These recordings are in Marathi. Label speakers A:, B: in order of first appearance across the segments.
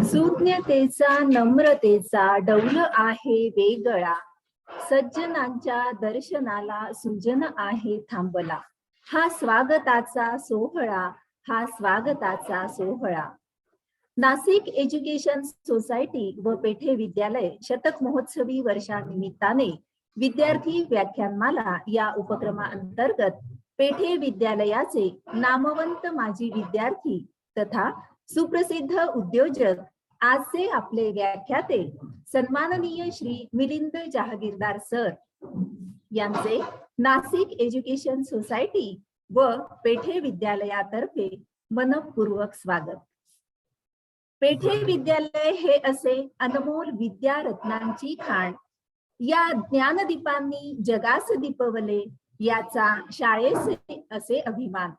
A: सुज्ञतेचा नम्रतेचा डौल आहे वेगळा, सज्जनांच्या दर्शनाला सुजन आहे थांबला. हा स्वागताचा सोहळा, हा स्वागताचा सोहळा. नाशिक एज्युकेशन सोसायटी व पेठे विद्यालय शतक महोत्सवी वर्षानिमित्ताने विद्यार्थी व्याख्यानमाला या उपक्रमाअंतर्गत पेठे विद्यालयाचे नामवंत माजी विद्यार्थी तथा सुप्रसिद्ध उद्योजक आजचे आपले व्याख्याते सन्माननीय श्री मिलिंद जहागीरदार सर यांचे नाशिक एज्युकेशन सोसायटी व पेठे विद्यालयातर्फे मनपूर्वक स्वागत. पेठे विद्यालय हे असे अनमोल विद्यारत्नांची खाण. या ज्ञानदीपांनी जगास दीपवले, याचा शाळेचे असे अभिमान.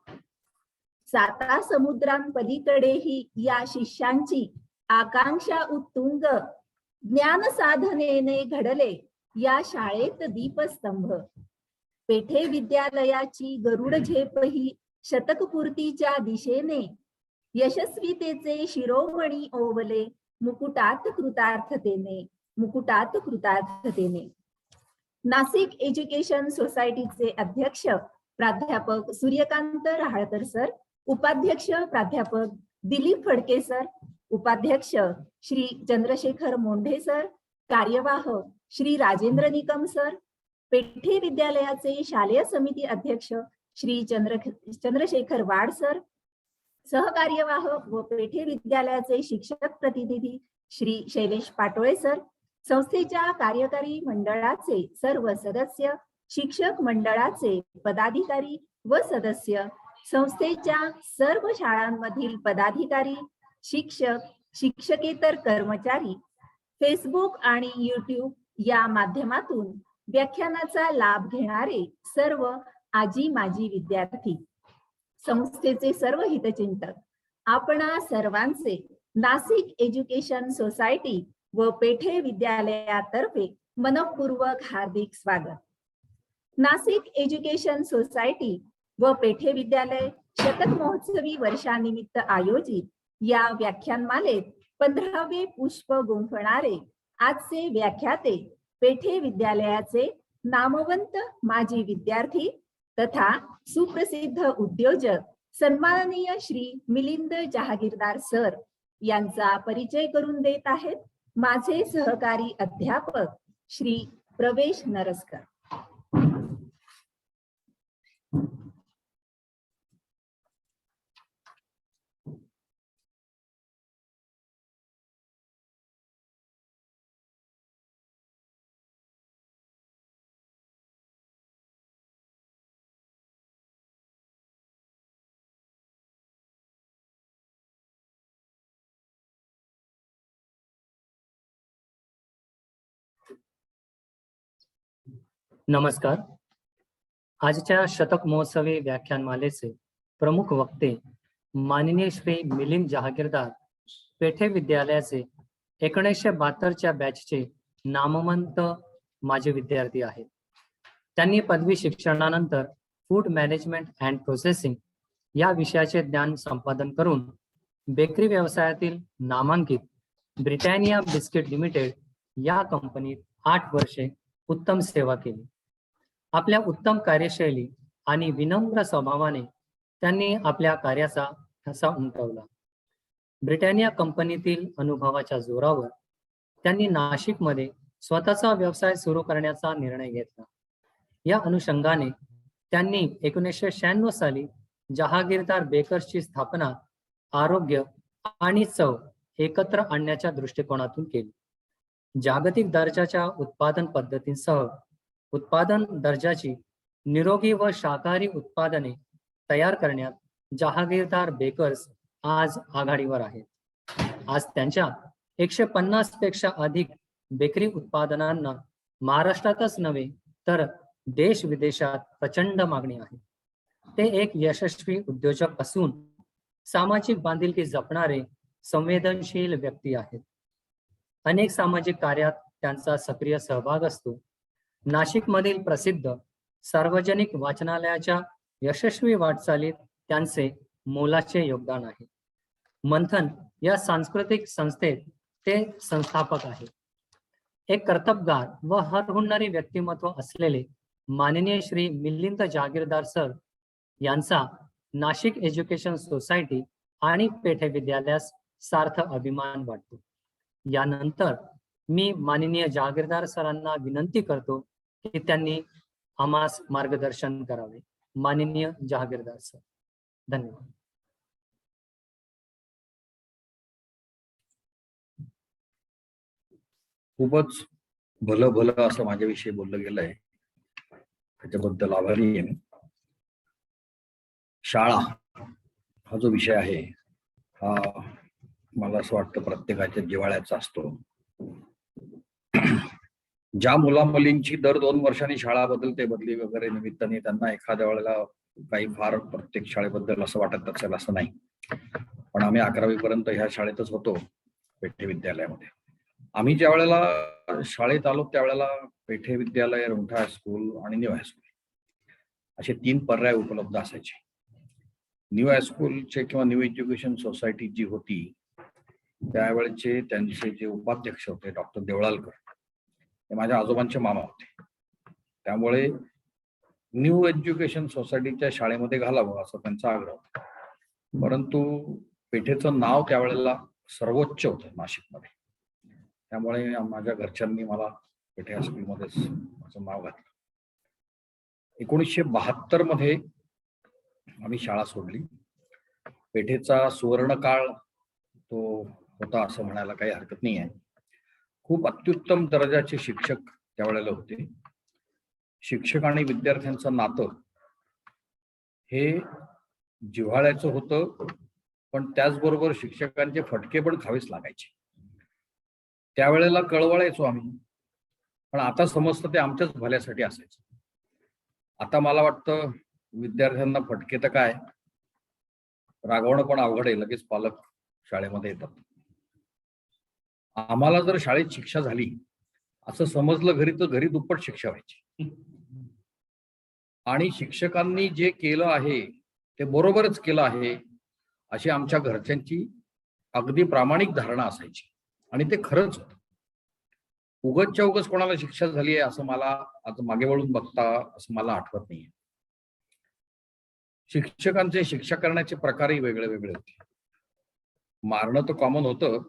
A: साता समुद्रांपलीकडेही या शिष्यांची आकांक्षा उत्तुंग. ज्ञान साधनेने घडले या शाळेत दीपस्तंभ. पेठे विद्यालयाची गरुड झेपही शतकपूर्तीच्या दिशेने. यशस्वीतेचे शिरोमणी ओवले मुकुटात कृतार्थतेने, मुकुटात कृतार्थतेने. नाशिक एज्युकेशन सोसायटीचे अध्यक्ष प्राध्यापक सूर्यकांत रहाळकर सर, उपाध्यक्ष प्राध्यापक दिलीप फडके सर, उपाध्यक्ष श्री चंद्रशेखर मोंढे सर, कार्यवाह श्री राजेंद्र निकम सर, पेठे विद्यालयाचे शालेय समिती अध्यक्ष श्री चंद्रशेखर वाड सर, सहकार्यवाह व पेठे विद्यालयाचे शिक्षक प्रतिनिधी श्री शैलेश पाटोळे सर, संस्थेच्या कार्यकारी मंडळाचे सर्व सदस्य, शिक्षक मंडळाचे पदाधिकारी व सदस्य, संस्थेच्या सर्व शाळांमधील पदाधिकारी, शिक्षक, शिक्षकेतर कर्मचारी, फेसबुक आणि यूट्यूब या माध्यमातून व्याख्यानाचा लाभ घेणारे सर्व आजी माजी विद्यार्थी, संस्थेचे सर्व हितचिंतक, आपणा सर्वांचे नाशिक एज्युकेशन सोसायटी व पेठे विद्यालयातर्फे मनपूर्वक हार्दिक स्वागत. नाशिक एज्युकेशन सोसायटी व पेठे विद्यालय शतक महोत्सवी वर्षानिमित्त आयोजित या व्याख्यानमालेत 15वे पुष्प गुंफणारे आजचे व्याख्याते पेठे विद्यालयाचे नामवंत माजी विद्यार्थी तथा सुप्रसिद्ध उद्योजक सन्माननीय श्री मिलिंद जहागीरदार सर यांचा परिचय करून देत आहेत माझे सहकारी अध्यापक श्री प्रवेश नरस्कर.
B: नमस्कार. आजच्या शतक महोत्सवी व्याख्यानमालेचे प्रमुख वक्ते माननीय श्री मिलिंद जहागीरदार, पेठे विद्यालयाचे 1972च्या बॅचचे नामवंत माजी विद्यार्थी आहेत. त्यांनी पदवी शिक्षणानंतर फूड मॅनेजमेंट अँड प्रोसेसिंग या विषयाचे ज्ञान संपादन करून बेकरी व्यवसायातील नामांकित ब्रिटॅनिया बिस्किट लिमिटेड या कंपनीत 8 वर्षे उत्तम सेवा केली. आपल्या उत्तम कार्यशैली आणि विनम्र स्वभावाने त्यांनी आपल्या कार्याचा ठसा उमटवला. ब्रिटॅनिया कंपनीतील अनुभवाच्या जोरावर त्यांनी नाशिकमध्ये स्वतःचा व्यवसाय सुरू करण्याचा निर्णय घेतला. या अनुषंगाने त्यांनी 1996 साली जहागीरदार बेकर्सची स्थापना आरोग्य आणि चव एकत्र आणण्याच्या दृष्टिकोनातून केली. जागतिक दर्जाच्या उत्पादन पद्धतींसह उत्पादन दर्जाची निरोगी व शाकाहारी उत्पादने तयार करण्यात जहागीरदार बेकर्स आज आघाडीवर आहेत. आज त्यांच्या 150 पेक्षा अधिक बेकरी उत्पादनांना महाराष्ट्रातच नव्हे तर देश विदेशात प्रचंड मागणी आहे. ते एक यशस्वी उद्योजक असून सामाजिक बांधिलकी जपणारे संवेदनशील व्यक्ती आहेत. अनेक सामाजिक कार्यात त्यांचा सक्रिय सहभाग असतो. नाशिकमधील प्रसिद्ध सार्वजनिक वाचनालयाच्या यशस्वी वाटचालीत त्यांचे मोलाचे योगदान आहे. मंथन या सांस्कृतिक संस्थेत ते संस्थापक आहेत. एक कर्तबगार व हरहुन्नरी व्यक्तिमत्व असलेले माननीय श्री मिलिंद जागीरदार सर यांचा नाशिक एज्युकेशन सोसायटी आणि पेठे विद्यालयास सार्थ अभिमान वाटतो. यानंतर मी माननीय जागीरदार सरांना विनंती करतो की त्यांनी आम्हास मार्गदर्शन करावे. माननीय जागीरदार सर, धन्यवाद.
C: खूपच भलं भलं असं माझ्याविषयी बोललं गेलंय, त्याच्याबद्दल आभारी आहे मी. शाळा हा जो विषय आहे हा मला असं वाटतं प्रत्येकाच्या जिव्हाळ्याचा असतो. ज्या मुला मुलींची दर 2 वर्षांनी शाळा बदलते, बदली वगैरे निमित्ताने, त्यांना एखाद्या वेळेला काही फार प्रत्येक शाळेबद्दल असं वाटत असेल असं नाही. पण आम्ही 11वी पर्यंत ह्या शाळेतच होतो, पेठे विद्यालयामध्ये. आम्ही ज्या वेळेला शाळेत आलो त्यावेळेला पेठे विद्यालय, रुंठा हायस्कूल आणि न्यू हायस्कूल असे 3 पर्याय उपलब्ध असायचे. न्यू हायस्कूलचे किंवा न्यू एज्युकेशन सोसायटी जी होती त्यावेळेचे त्यांचे जे उपाध्यक्ष होते डॉक्टर देवळालकर, ते माझ्या आजोबांचे मामा होते. त्यामुळे न्यू एज्युकेशन सोसायटीच्या शाळेमध्ये घालावं असं त्यांचा आग्रह होता. परंतु पेठेचं नाव त्यावेळेला सर्वोच्च होतं नाशिकमध्ये, त्यामुळे माझ्या घरच्यांनी मला पेठे हायस्कूलमध्येच माझं नाव घातलं. 1972 मध्ये आम्ही शाळा सोडली. पेठेचा सुवर्णकाळ तो होता असं म्हणायला काही हरकत नाही आहे. खूप अत्युत्तम दर्जाचे शिक्षक त्यावेळेला होते. शिक्षक आणि विद्यार्थ्यांचं नातं हे जिव्हाळ्याचं होतं, पण त्याचबरोबर शिक्षकांचे फटके पण खावेच लागायचे. त्यावेळेला कळवळायचो आम्ही, पण आता समजतं ते आमच्याच भल्यासाठी असायचं. आता मला वाटतं विद्यार्थ्यांना फटके तर काय, रागवणं पण अवघड आहे. लगेच पालक शाळेमध्ये येतात. आम्हाला जर शाळेत शिक्षा झाली असं समजलं घरी, तर घरी दुप्पट शिक्षा व्हायची. आणि शिक्षकांनी जे केलं आहे ते बरोबरच केलं आहे अशी आमच्या घरच्यांची अगदी प्रामाणिक धारणा असायची, आणि ते खरंच होतं. उगाचच्या उगाच कोणाला शिक्षा झाली आहे असं मला आता मागे वळून बघता असं मला आठवत नाहीये. शिक्षकांचे शिक्षा करण्याचे प्रकारही वेगळे वेगळे होते. मारणं तर कॉमन होतं,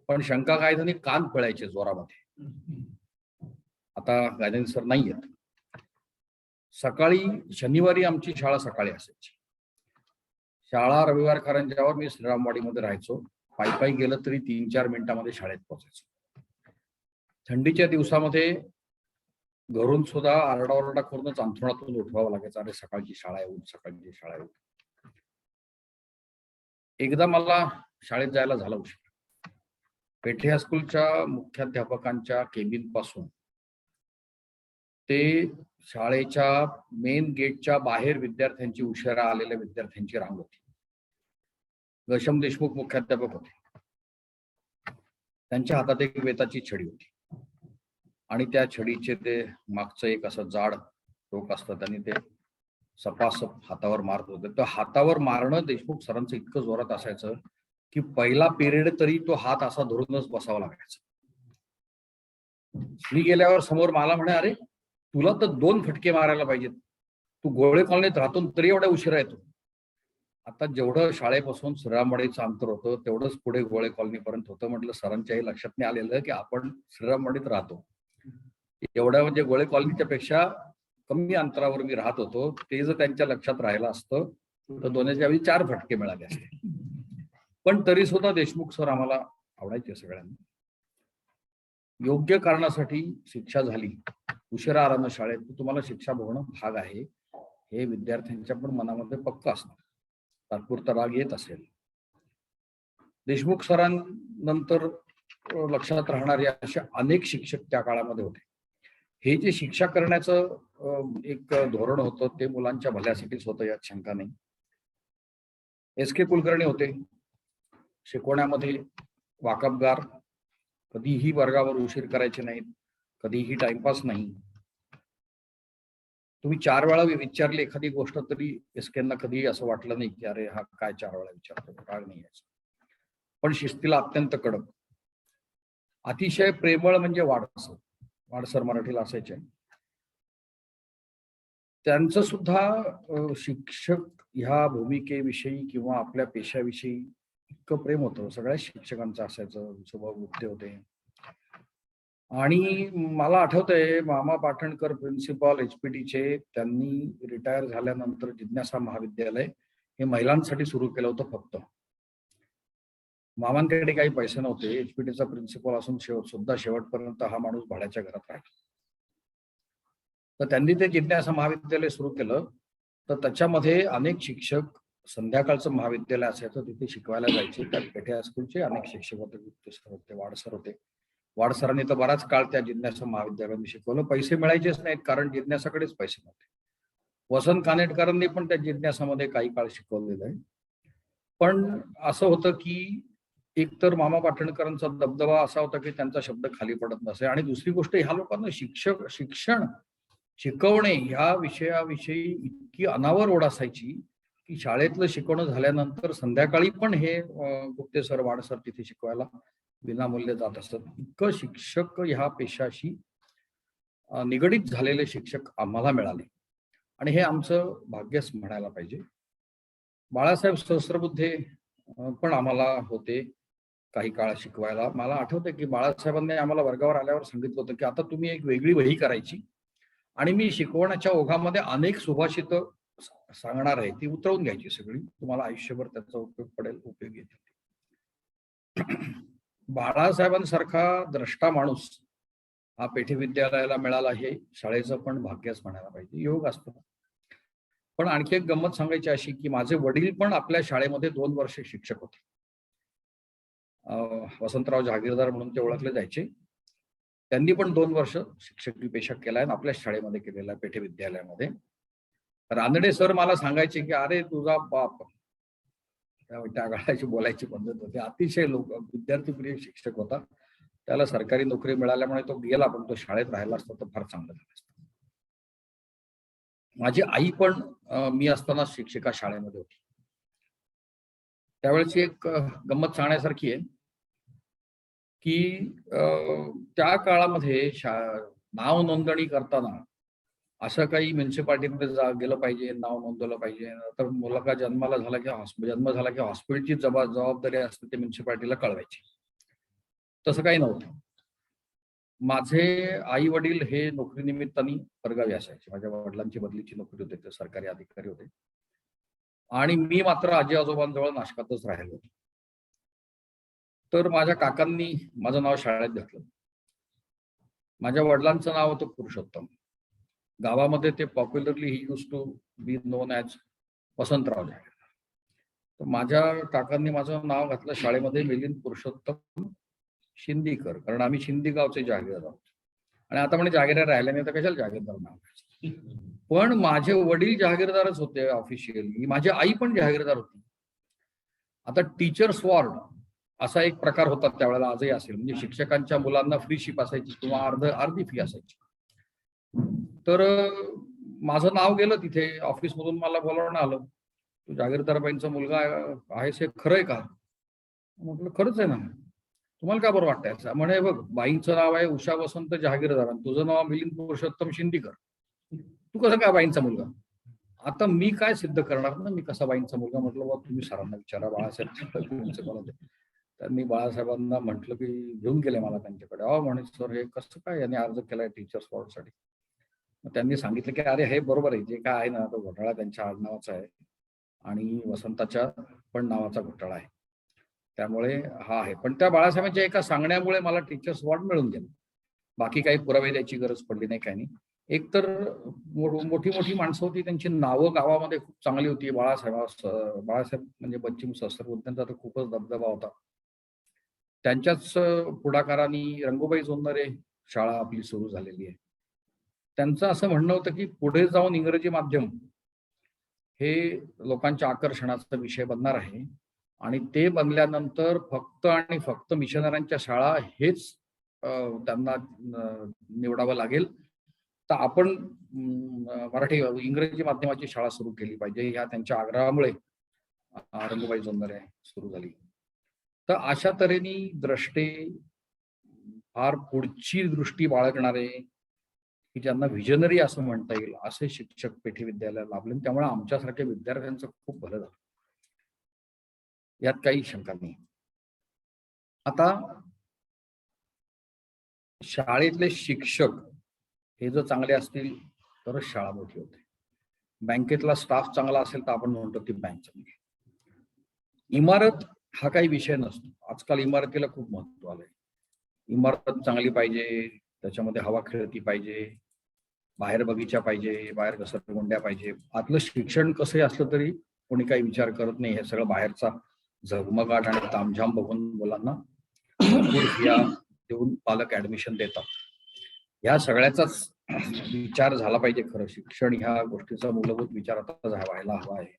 C: पण शंका काय झाली, कान पिळायचे जोरामध्ये. आता गायधनी सर नाही आहेत. सकाळी शनिवारी आमची शाळा सकाळी असायची. शाळा रविवारकरांच्यावर मी श्रीरामवाडीमध्ये राहायचो. पायी पायी गेलं तरी 3-4 मिनिटांमध्ये शाळेत पोहोचायचो. थंडीच्या दिवसामध्ये घरून सुद्धा आरडाओरडा करूनच अंथरुणातून उठवावं लागायचं, अरे सकाळची शाळा आहे, सकाळची शाळा आहे. एकदा मला शाळेत जायला झाला उशीर. पेठे हायस्कूलच्या मुख्याध्यापकांच्या केबिन पासून ते शाळेच्या मेन गेटच्या बाहेर विद्यार्थ्यांची, उशिरा आलेल्या विद्यार्थ्यांची रांग होती. घनश्याम देशमुख मुख्याध्यापक होते. त्यांच्या हातात एक वेताची छडी होती आणि त्या छडीचे ते मागचं एक असं जाड टोक असतं, त्यांनी ते सपासप हातावर मारत होते. तर हातावर मारणं देशमुख सरांचं इतकं जोरात असायचं की पहिला पिरियड तरी तो हात असा धरूनच बसावा लागायचा. मी गेल्यावर समोर मला म्हणे, अरे तुला तर 2 फटके मारायला पाहिजेत, तू गोळे कॉलनीत राहतो तरी एवढा उशिरा येतो. आता जेवढं शाळेपासून श्रीरामवाडीचं अंतर होतं तेवढंच पुढे गोळे कॉलनीपर्यंत होतं. म्हटलं सरांच्याही लक्षात नाही आलेलं की आपण श्रीरामवाडीत राहतो. एवढ्या म्हणजे गोळे कॉलनीच्या पेक्षा कमी अंतरावर मी राहत होतो. ते जर त्यांच्या लक्षात राहिलं असतं तर दोन्हीच्या वेळी 4 फटके मिळाले असते. पण तरी सुद्धा देशमुख सर आम्हाला आवडायचे सगळ्यांना. योग्य कारणासाठी शिक्षा झाली, उशिरा आला ना शाळेत, तुम्हाला शिक्षा भोगणं भाग आहे, हे विद्यार्थ्यांच्या पण मनामध्ये पक्क असतं. तात्पुरता राग येत असेल. देशमुख सरांनंतर लक्षात राहणारे असे अनेक शिक्षक त्या काळामध्ये होते. हे जे शिक्षा करण्याचं एक धोरण होतं ते मुलांच्या भल्यासाठीच होतं, यात शंका नाही. SK कुलकर्णी होते. शिकवण्यामध्ये वाकबगार, कधीही वर्गावर उशीर करायचे नाहीत, कधीही टाइमपास नाही. तुम्ही 4 वेळा विचारली एखादी गोष्ट तरी एसकेंना कधी असं वाटलं नाही की अरे हा काय 4 वेळा विचारतो, राग नाही यायचा. पण शिस्तीला अत्यंत कडक, अतिशय प्रेमळ म्हणजे वाडसर मराठीला असायचे. त्यांचं सुद्धा शिक्षक ह्या भूमिकेविषयी किंवा आपल्या पेशाविषयी इतकं प्रेम होतं. सगळ्या शिक्षकांचं असायचं. स्वभाव गुप्ते होते. आणि मला आठवतंय मामा पाटणकर प्रिन्सिपॉल HPTचे, त्यांनी रिटायर झाल्यानंतर जिज्ञासा महाविद्यालय हे महिलांसाठी सुरू केलं होतं फक्त. मामांकडे काही पैसे नव्हते. HPTचा प्रिन्सिपल असून सुद्धा शेवटपर्यंत हा माणूस भाड्याच्या घरात राहिला. तर त्यांनी ते जिज्ञासा महाविद्यालय सुरू केलं. तर त्याच्यामध्ये अनेक शिक्षक, संध्याकाळचं महाविद्यालय असायचं, तिथे शिकवायला जायचे. त्या पेठे हायस्कूलचे अनेक शिक्षक होते, गुप्ते सर होते, वाडसर होते. वाडसरांनी तर बराच काळ त्या जिज्ञासा महाविद्यालयामध्ये शिकवलं. पैसे मिळायचेच नाहीत कारण जिज्ञासाकडेच पैसे नव्हते. वसंत कानेटकरांनी पण त्या जिज्ञासामध्ये काही काळ शिकवलेलं आहे. पण असं होतं की एकतर मामा पाटणकरांचा दबदबा असा होता की त्यांचा शब्द खाली पडत नसे, आणि दुसरी गोष्ट ह्या लोकांना शिक्षण शिकवणे ह्या विषयाविषयी इतकी अनावर ओढ असायची की शाळेतलं शिकवणं झाल्यानंतर संध्याकाळी पण हे गुप्ते सर, वाडसर तिथे शिकवायला विनामूल्य जात असत. इतकं शिक्षक ह्या पेशाशी निगडीत झालेले शिक्षक आम्हाला मिळाले, आणि हे आमचं भाग्यच म्हणायला पाहिजे. बाळासाहेब सहस्रबुद्धे पण आम्हाला होते काही काळ शिकवायला. मला आठवतं की बाळासाहेबांनी आम्हाला वर्गावर आल्यावर सांगितलं होतं की आता तुम्ही एक वेगळी वही करायची आणि मी शिकवण्याच्या ओघामध्ये अनेक सुभाषित सांगणार आहे, ती उतरवून घ्यायची सगळी, तुम्हाला आयुष्यभर त्याचा उपयोग पडेल, उपयोग येतील. बाळासाहेबांसारखा द्रष्टा माणूस हा पेठे विद्यालयाला मिळाला हे शाळेचं पण भाग्यच म्हणायला पाहिजे, योग असतो. पण आणखी एक गंमत सांगायची अशी की माझे वडील पण आपल्या शाळेमध्ये 2 वर्ष शिक्षक होते. वसंतराव जहागीरदार म्हणून ते ओळखले जायचे. त्यांनी पण 2 वर्ष शिक्षकी पेशा केलाय आणि आपल्या शाळेमध्ये केलेला पेठे विद्यालयामध्ये. रानडे सर मला सांगायचे की अरे तुझा बाप, त्या काळाची बोलायची पद्धत होती, अतिशय विद्यार्थीप्रिय शिक्षक होता. त्याला सरकारी नोकरी मिळाल्यामुळे तो गेला, पण तो शाळेत राहिला असता तर फार चांगलं झालं असतं. माझी आई पण मी असताना शिक्षिका शाळेमध्ये होती. त्यावेळेची एक गंमत सांगण्यासारखी आहे की त्या काळामध्ये नाव नोंदणी करताना असं काही म्युन्सिपाल्टीमध्ये गेलं पाहिजे, नाव नोंदवलं पाहिजे, तर मुलगा जन्म झाला की हॉस्पिटलची जबाबदारी असते ते म्युन्सिपाल्टीला कळवायची. तसं काही नव्हतं. माझे आई वडील हे नोकरीनिमित्ताने परगावी असायचे. माझ्या वडिलांची बदलीची नोकरी होती, ते सरकारी अधिकारी होते, आणि मी मात्र आजी आजोबांजवळ नाशकातच राहिलो. तर माझ्या काकांनी माझं नाव शाळेत घेतलं. माझ्या वडिलांचं नाव होतं पुरुषोत्तम. गावामध्ये ते popularly he used to be known as Vasantrao Jahagirdar. तर माझ्या काकांनी माझं नाव घातलं शाळेमध्ये मिलिंद पुरुषोत्तम शिंदीकर, कारण आम्ही शिंदी गावचे जहागीरदार आहोत. आणि आता म्हणजे जहागीरदार राहिले नाही तर कशाला जहागीरदार नाव घ्यायचं. पण माझे वडील जहागीरदारच होते ऑफिशियली, माझी आई पण जहागीरदार होती. आता टीचर्स वॉर्ड असा एक प्रकार होता त्यावेळेला, आजही असेल, म्हणजे शिक्षकांच्या मुलांना फ्री शिप असायची किंवा अर्धी फी असायची. तर माझं नाव गेलं तिथे, ऑफिसमधून मला बोलावणं आलं, तू जहागीरदारबाईंचा मुलगा आहेस हे खरं आहे का? म्हटलं खरंच आहे ना. तुम्हाला का बरं वाटतंय? म्हणे बघ, बाईंचं नाव आहे उषा वसंत जहागीरदार आणि तुझं नाव मिलिंद पुरुषोत्तम शिंदीकर, तू कसं काय बाईंचा मुलगा? आता मी काय सिद्ध करणार ना, मी कसा बाईंचा मुलगा? म्हटलं बा तुम्ही सरांना विचारा, बाळासाहेब. त्यांनी बाळासाहेबांना म्हटलं की घेऊन गेले मला त्यांच्याकडे. म्हणे सर हे कसं काय यांनी अर्ज केलाय टीचर्स वॉर्डसाठी? मग त्यांनी सांगितलं की अरे हे बरोबर आहे, जे काय आहे ना तो घोटाळा त्यांच्या आडनावाचा आहे आणि वसंताच्या पण नावाचा घोटाळा आहे, त्यामुळे हा आहे. पण त्या बाळासाहेबांच्या एका सांगण्यामुळे मला टीचर्स वॉर्ड मिळून गेलं. बाकी काही पुरावे द्यायची गरज पडली नाही, काही नाही. एकतर मोठी मोठी माणसं होती, त्यांची नावं गावामध्ये खूप चांगली होती. बाळासाहेब म्हणजे बच्चू सहस्रबुद्धेंचा तर खूपच दबदबा होता. त्यांच्याच पुढाकाराने रंगूबाई जोंधळे शाळा आपली सुरू झालेली आहे. त्यांचं असं म्हणणं होतं की पुढे जाऊन इंग्रजी माध्यम हे लोकांच्या आकर्षणाचा विषय बनणार आहे आणि ते बनल्यानंतर फक्त आणि फक्त मिशनऱ्यांच्या शाळा हेच त्यांना निवडावं लागेल, तर आपण मराठी इंग्रजी माध्यमाची शाळा सुरू केली पाहिजे, ह्या त्यांच्या आग्रहामुळे रंगूबाई जोंधळे सुरू झाली. तर अशा तऱ्हेने द्रष्टे, फार पुढची दृष्टी बाळगणारे, की ज्यांना व्हिजनरी असं म्हणता येईल, असे शिक्षक पेठी विद्यालय लाभले. त्यामुळे आमच्यासारख्या विद्यार्थ्यांचं खूप भलं झालं, यात काही शंका नाही. आता शाळेतले शिक्षक हे जर चांगले असतील तरच शाळा मोठी होते. बँकेतला स्टाफ चांगला असेल तर आपण म्हणतो ती बँक चांगली. इमारत हा काही विषय नसतो. आजकाल इमारतीला खूप महत्व आलंय. इमारत चांगली पाहिजे, त्याच्यामध्ये हवा खेळती पाहिजे, बाहेर बगीचा पाहिजे, बाहेर घसरगुंड्या पाहिजे. आतलं शिक्षण कसंही असलं तरी कोणी काही विचार करत नाही. हे सगळं बाहेरचा झगमगाट आणि तामझाम बघून मुलांना भरपूर फिया देऊन पालक ऍडमिशन देतात. ह्या सगळ्याचाच विचार झाला पाहिजे. खरं शिक्षण ह्या गोष्टीचा मूलभूत विचार आता व्हायला हवा आहे.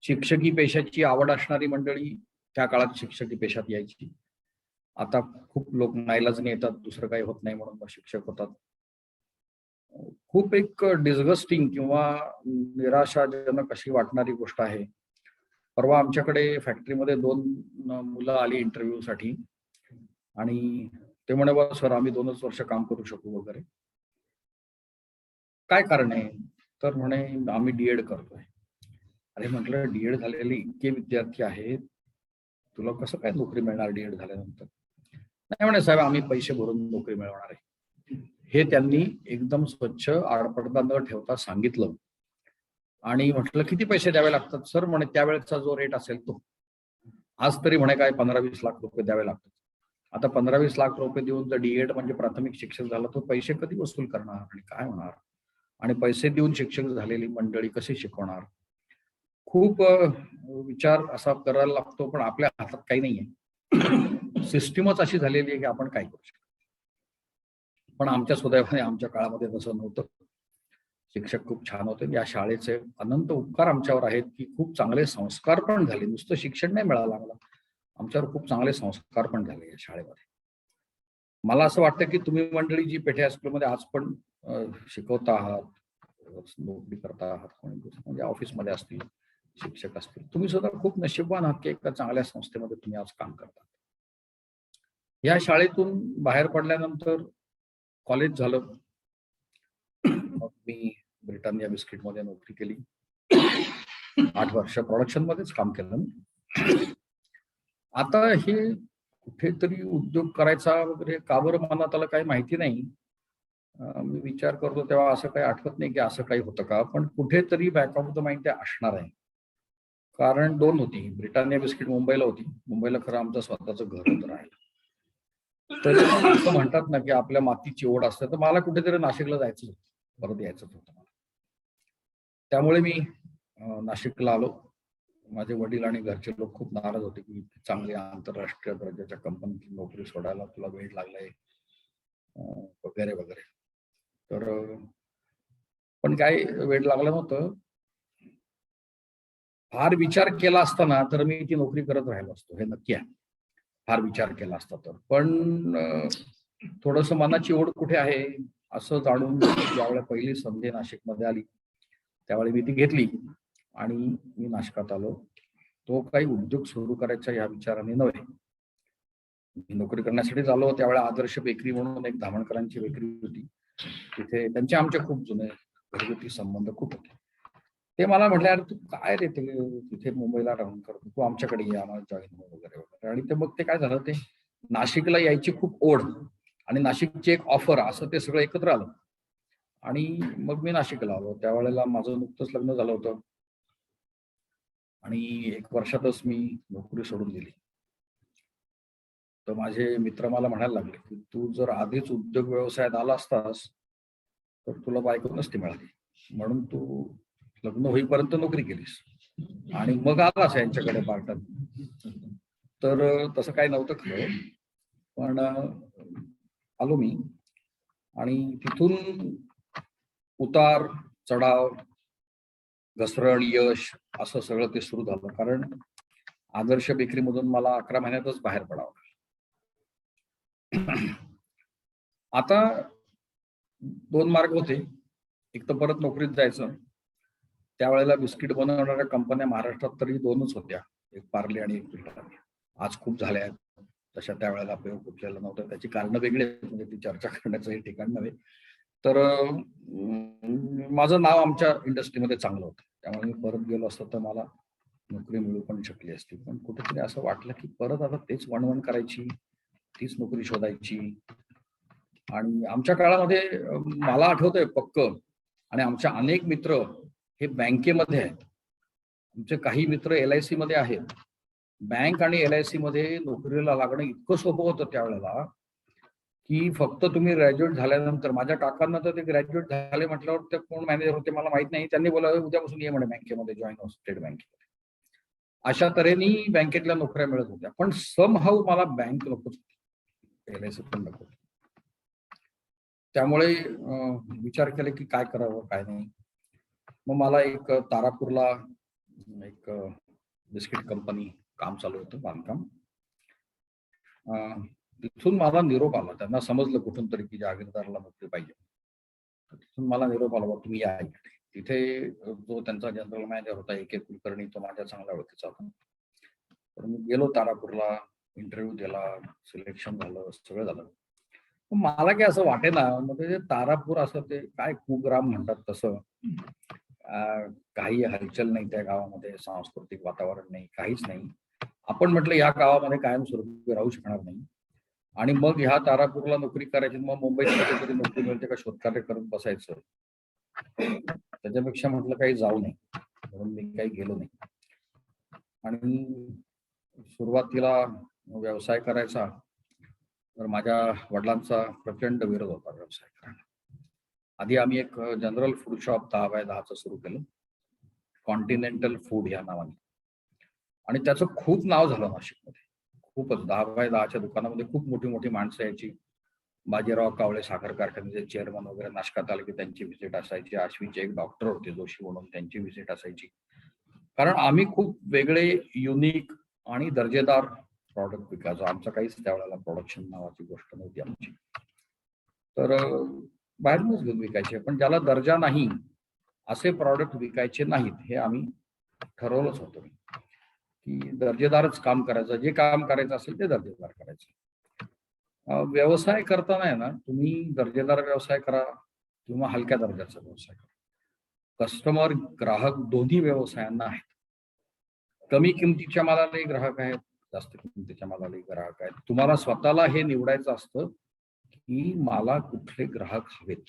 C: शिक्षकी पेशाची आवड असणारी मंडळी त्या काळात शिक्षकी पेशात यायची. आता खूप लोक नाईलाजाने येतात, दुसरं काही होत नाही म्हणून मग शिक्षक होतात. खूप एक डिस्गस्टिंग किंवा निराशाजनक अशी वाटणारी गोष्ट आहे. परवा आमच्याकडे फॅक्टरीमध्ये 2 मुलं आली इंटरव्ह्यू साठी आणि ते म्हणे, बा सर आम्ही 2च वर्ष काम करू शकू वगैरे. काय कारण आहे? तर म्हणे आम्ही डीएड करतोय. अरे म्हटलं, डीएड झालेले इतके विद्यार्थी आहेत, तुला कसं काय नोकरी मिळणार डीएड झाल्यानंतर? नाही म्हणे साहेब, आम्ही पैसे भरून नोकरी मिळवणार आहे. हे त्यांनी एकदम स्वच्छ आडपडदा न ठेवता सांगितलं. आणि म्हटलं किती पैसे द्यावे लागतात? सर म्हणे त्यावेळेचा जो रेट असेल तो. आज तरी म्हणे काय 15-20 लाख रुपये द्यावे लागतात. आता 15-20 लाख रुपये देऊन जर डीएड म्हणजे प्राथमिक शिक्षक झाला तर पैसे कधी वसूल करणार आणि काय होणार? आणि पैसे देऊन शिक्षक झालेली मंडळी कशी शिकवणार? खूप विचार असा करायला लागतो, पण आपल्या हातात काही नाहीये. सिस्टीमच अशी झालेली आहे की आपण काय करू शकतो. पण आमच्या सुदैवाने आमच्या काळामध्ये तसं नव्हतं. शिक्षक खूप छान होते. या शाळेचे अनंत उपकार आमच्यावर आहेत की खूप चांगले संस्कार पण झाले. नुसतं शिक्षण नाही मिळालं आम्हाला, आमच्यावर खूप चांगले संस्कार पण झाले या शाळेमध्ये. मला असं वाटतं की तुम्ही मंडळी जी पेठे हायस्कूलमध्ये आज पण शिकवता आहात, नोकरी करता आहात, कोणी म्हणजे ऑफिसमध्ये असतील, शिक्षक असतील, तुम्ही सुद्धा खूप नशीबवान आहात की एका चांगल्या संस्थेमध्ये तुम्ही आज काम करता. या शाळेतून बाहेर पडल्यानंतर कॉलेज झालं. मग मी ब्रिटानिया बिस्किटमध्ये नोकरी केली. 8 वर्ष प्रोडक्शन मध्येच काम केलं. आता हे कुठेतरी उद्योग करायचा वगैरे का बरं मनात आलं काही माहिती नाही. मी विचार करतो तेव्हा असं काही आठवत नाही की असं काही होतं का, पण कुठेतरी बॅक ऑफ द माइंड ते असणार आहे. कारण 2 होती. ब्रिटानिया बिस्किट मुंबईला होती. मुंबईला खरं आमचं स्वतःचं घर होतं राहायला. तर असं म्हणतात ना की आपल्या मातीची ओढ असते, तर मला कुठेतरी नाशिकला जायचं होतं, परत यायचंच होतं मला. त्यामुळे मी नाशिकला आलो. माझे वडील आणि घरचे लोक खूप नाराज होते की चांगली आंतरराष्ट्रीय दर्जाच्या कंपनीत नोकरी सोडायला तुला वेळ लागलाय वगैरे वगैरे. तर पण काय वेळ लागलं नव्हतं. फार विचार केला असताना तर मी ती नोकरी करत राहिलो असतो, हे नक्की आहे. फार विचार केला असता तर. पण थोडस मनाची ओढ कुठे आहे असं जाणून ज्यावेळेला पहिली संधी नाशिकमध्ये आली त्यावेळी मी ती घेतली आणि मी नाशकात आलो. तो काही उद्योग सुरू करायचा या विचाराने नव्हे. मी नोकरी करण्यासाठीच आलो. त्यावेळेला आदर्श बेकरी म्हणून एक धामणकरांची बेकरी होती. तिथे त्यांचे आमचे खूप जुने घरगुती संबंध खूप होते. ते मला म्हटले, अरे तू काय रे तिथे मुंबईला राहून करतो, तू आमच्याकडे ये, आम्हाला जॉईन हो वगैरे वगैरे. आणि ते मग ते काय झालं, ते नाशिकला यायची खूप ओढ आणि नाशिकची एक ऑफर, असं ते सगळं एकत्र आलं. आणि मग मी नाशिकला आलो. त्यावेळेला माझं नुकतंच लग्न झालं होतं आणि 1 वर्षातच मी नोकरी सोडून दिली. तर माझे मित्र मला म्हणायला लागले की तू जर आधीच उद्योग व्यवसायात आला असतास तर तुला बायको नसती मिळाली, म्हणून तू लग्न होईपर्यंत नोकरी केलीस आणि मग आलास यांच्याकडे पार्टात. तर तसं काही नव्हतं खरं, पण आलो मी आणि तिथून उतार चढाव, घसरण, यश असं सगळं ते सुरू झालं. कारण आदर्श बेकरीमधून मला 11 महिन्यातच बाहेर पडावं. आता दोन मार्ग होते. एक तर परत नोकरीत जायचं. त्यावेळेला बिस्किट बनवणाऱ्या कंपन्या महाराष्ट्रात तरी दोनच होत्या, एक पार्ले आणि एक ब्रिटानिया. आज खूप झाल्या आहेत. तशा त्यावेळेला उपयोग कुठलेला नव्हता. त्याची कारणं वेगळी आहेत, म्हणजे ती चर्चा करण्याचं हे ठिकाण नव्हे. तर माझं नाव आमच्या इंडस्ट्रीमध्ये चांगलं होतं, त्यामुळे मी परत गेलो असतो तर मला नोकरी मिळू पण शकली असती. पण कुठेतरी असं वाटलं की परत आता तेच वणवण करायची, तीच नोकरी शोधायची. आणि आमच्या काळामध्ये मला आठवतंय पक्क, आणि आमच्या अनेक मित्र हे बँकेमध्ये आहेत. आमचे काही मित्र LIC मध्ये आहेत. बँक आणि LIC मध्ये नोकरीला लागणं इतकं सोपं होतं त्यावेळेला, की फक्त तुम्ही ग्रॅज्युएट झाल्यानंतर, माझ्या काकांना तर ते ग्रॅज्युएट झाले म्हटल्यावर ते कोण मॅनेजर होते मला माहित नाही, त्यांनी बोलावलं उद्यापासून ये म्हणे बँकेमध्ये जॉईन हो, स्टेट बँकेमध्ये. अशा तऱ्हेने बँकेतल्या नोकऱ्या मिळत होत्या. पण समहाऊ मला बँक नकोच होती, LIC पण नको. त्यामुळे विचार केला की काय करावं काय नाही. मग मला एक तारापूरला एक बिस्किट कंपनी काम चालू होतं, बांधकाम. तिथून मला निरोप आला, त्यांना समजलं कुठून तरी की जागीरदाराला नोकरी पाहिजे. तिथून मला निरोप आला, तुम्ही या इकडे. तिथे जो त्यांचा जनरल मॅनेजर होता AK कुलकर्णी, तो माझ्या चांगल्या ओळखीचा होता. तर मी गेलो तारापूरला, इंटरव्ह्यू दिला, सिलेक्शन झालं, सगळं झालं. मला काय असं वाटेना, मग ते तारापूर असं ते काय कुग्राम म्हणतात तसं, काही हलचल नाही त्या गावामध्ये, सांस्कृतिक वातावरण नाही, काहीच नाही. आपण म्हटलं या गावामध्ये कायमस्वरूपी राहू शकणार नाही, आणि मग ह्या तारापूरला नोकरी करायची, मग मुंबईत कुठेतरी नोकरी मिळते का शोधकार्य करत बसायचं. त्याच्यापेक्षा म्हटलं काही जाऊ नये, म्हणून मी काही गेलो नाही. आणि सुरुवातीला व्यवसाय करायचा तर माझ्या वडिलांचा प्रचंड विरोध होता व्यवसाय करायला. आधी आम्ही एक जनरल फूड शॉप 10x10चं सुरू केलं, कॉन्टिनेंटल फूड या नावाने, आणि त्याचं खूप नाव झालं नाशिकमध्ये. खूपच 10x10च्या दुकानामध्ये खूप मोठी मोठी माणसं यायची. बाजीराव कावळे साखर कारखान्याचे चेअरमन वगैरे नाशकात आले की त्यांची व्हिजिट असायची. आश्वीचे एक डॉक्टर होते जोशी म्हणून, त्यांची व्हिजिट असायची. कारण आम्ही खूप वेगळे, युनिक आणि दर्जेदार प्रॉडक्ट विकायचो. आमचं काहीच त्यावेळेला प्रोडक्शन नावाची गोष्ट नव्हती आमची. तर बाहेरूनच घेऊन विकायचे, पण ज्याला दर्जा नाही असे प्रॉडक्ट विकायचे नाहीत, हे आम्ही ठरवलंच होतं की दर्जेदारच काम करायचं. जे काम करायचं असेल ते दर्जेदार करायचं. व्यवसाय करताना आहे ना, तुम्ही दर्जेदार व्यवसाय करा किंवा हलक्या दर्जाचा व्यवसाय करा. कस्टमर, ग्राहक दोन्ही व्यवसायांना आहेत. कमी किमतीच्या मालालाही ग्राहक आहेत, जास्त किमतीच्या मालालाही ग्राहक आहेत. तुम्हाला स्वतःला हे निवडायचं असतं की मला कुठले ग्राहक हवेत.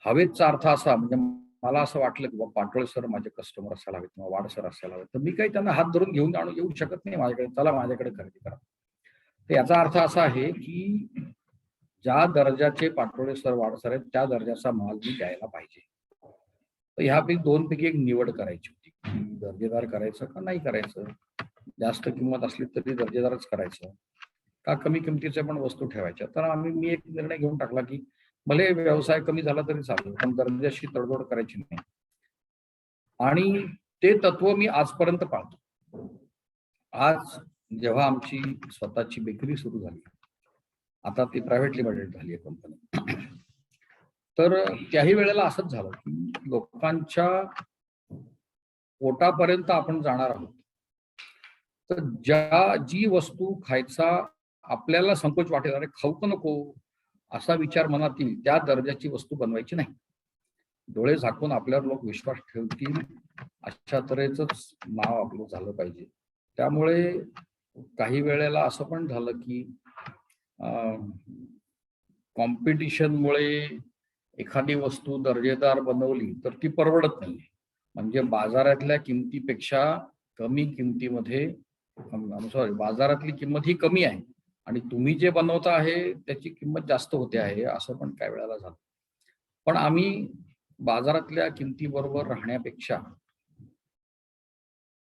C: हवेतचा अर्थ असा, म्हणजे मला असं वाटलं की पाटोळे सर माझे कस्टमर असायला हवेत किंवा वाड सर असायला हवेत, तर मी काही त्यांना हात धरून घेऊन येऊ शकत नाही माझ्याकडे, चला माझ्याकडे खरेदी करा. तर याचा अर्थ असा आहे की ज्या दर्जाचे पाटोळे सर, वाड सर आहेत, त्या दर्जाचा माल मी द्यायला पाहिजे. तर ह्यापैकी दोनपैकी एक निवड करायची होती की दर्जेदार करायचं का नाही करायचं. जास्त किंमत असली तरी दर्जेदारच करायचं का कमी किमतीच्या पण वस्तू ठेवायच्या. तर मी एक निर्णय घेऊन टाकला की भले व्यवसाय कमी झाला तरी चालेल, पण दर्जाशी तडजोड करायची नाही. आणि ते तत्व मी आजपर्यंत पाळतो. आज जेव्हा आमची स्वतःची बेकरी सुरू झाली, आता ती प्रायव्हेट लिमिटेड झाली आहे कंपनी, तर त्याही वेळेला असंच झालं की लोकांच्या पोटापर्यंत आपण जाणार आहोत. तर जी वस्तू खायचा आपल्याला संकोच वाटेल, अरे खाऊ का नको असा विचार मनात येईल, त्या दर्जाची वस्तू बनवायची नाही. डोळे झाकून आपल्यावर लोक विश्वास ठेवतील अशा तऱ्हेचंच नाव आपलं झालं पाहिजे. त्यामुळे काही वेळेला असं पण झालं की कॉम्पिटिशनमुळे एखादी वस्तू दर्जेदार बनवली तर ती परवडत नाही. म्हणजे बाजारातल्या किमतीपेक्षा कमी किमतीमध्ये, बाजारातली किंमत ही कमी आहे आणि तुम्ही जे बनवता आहे त्याची किंमत जास्त होते आहे, असं पण काही वेळेला झालं. पण आम्ही बाजारातल्या किमतीबरोबर राहण्यापेक्षा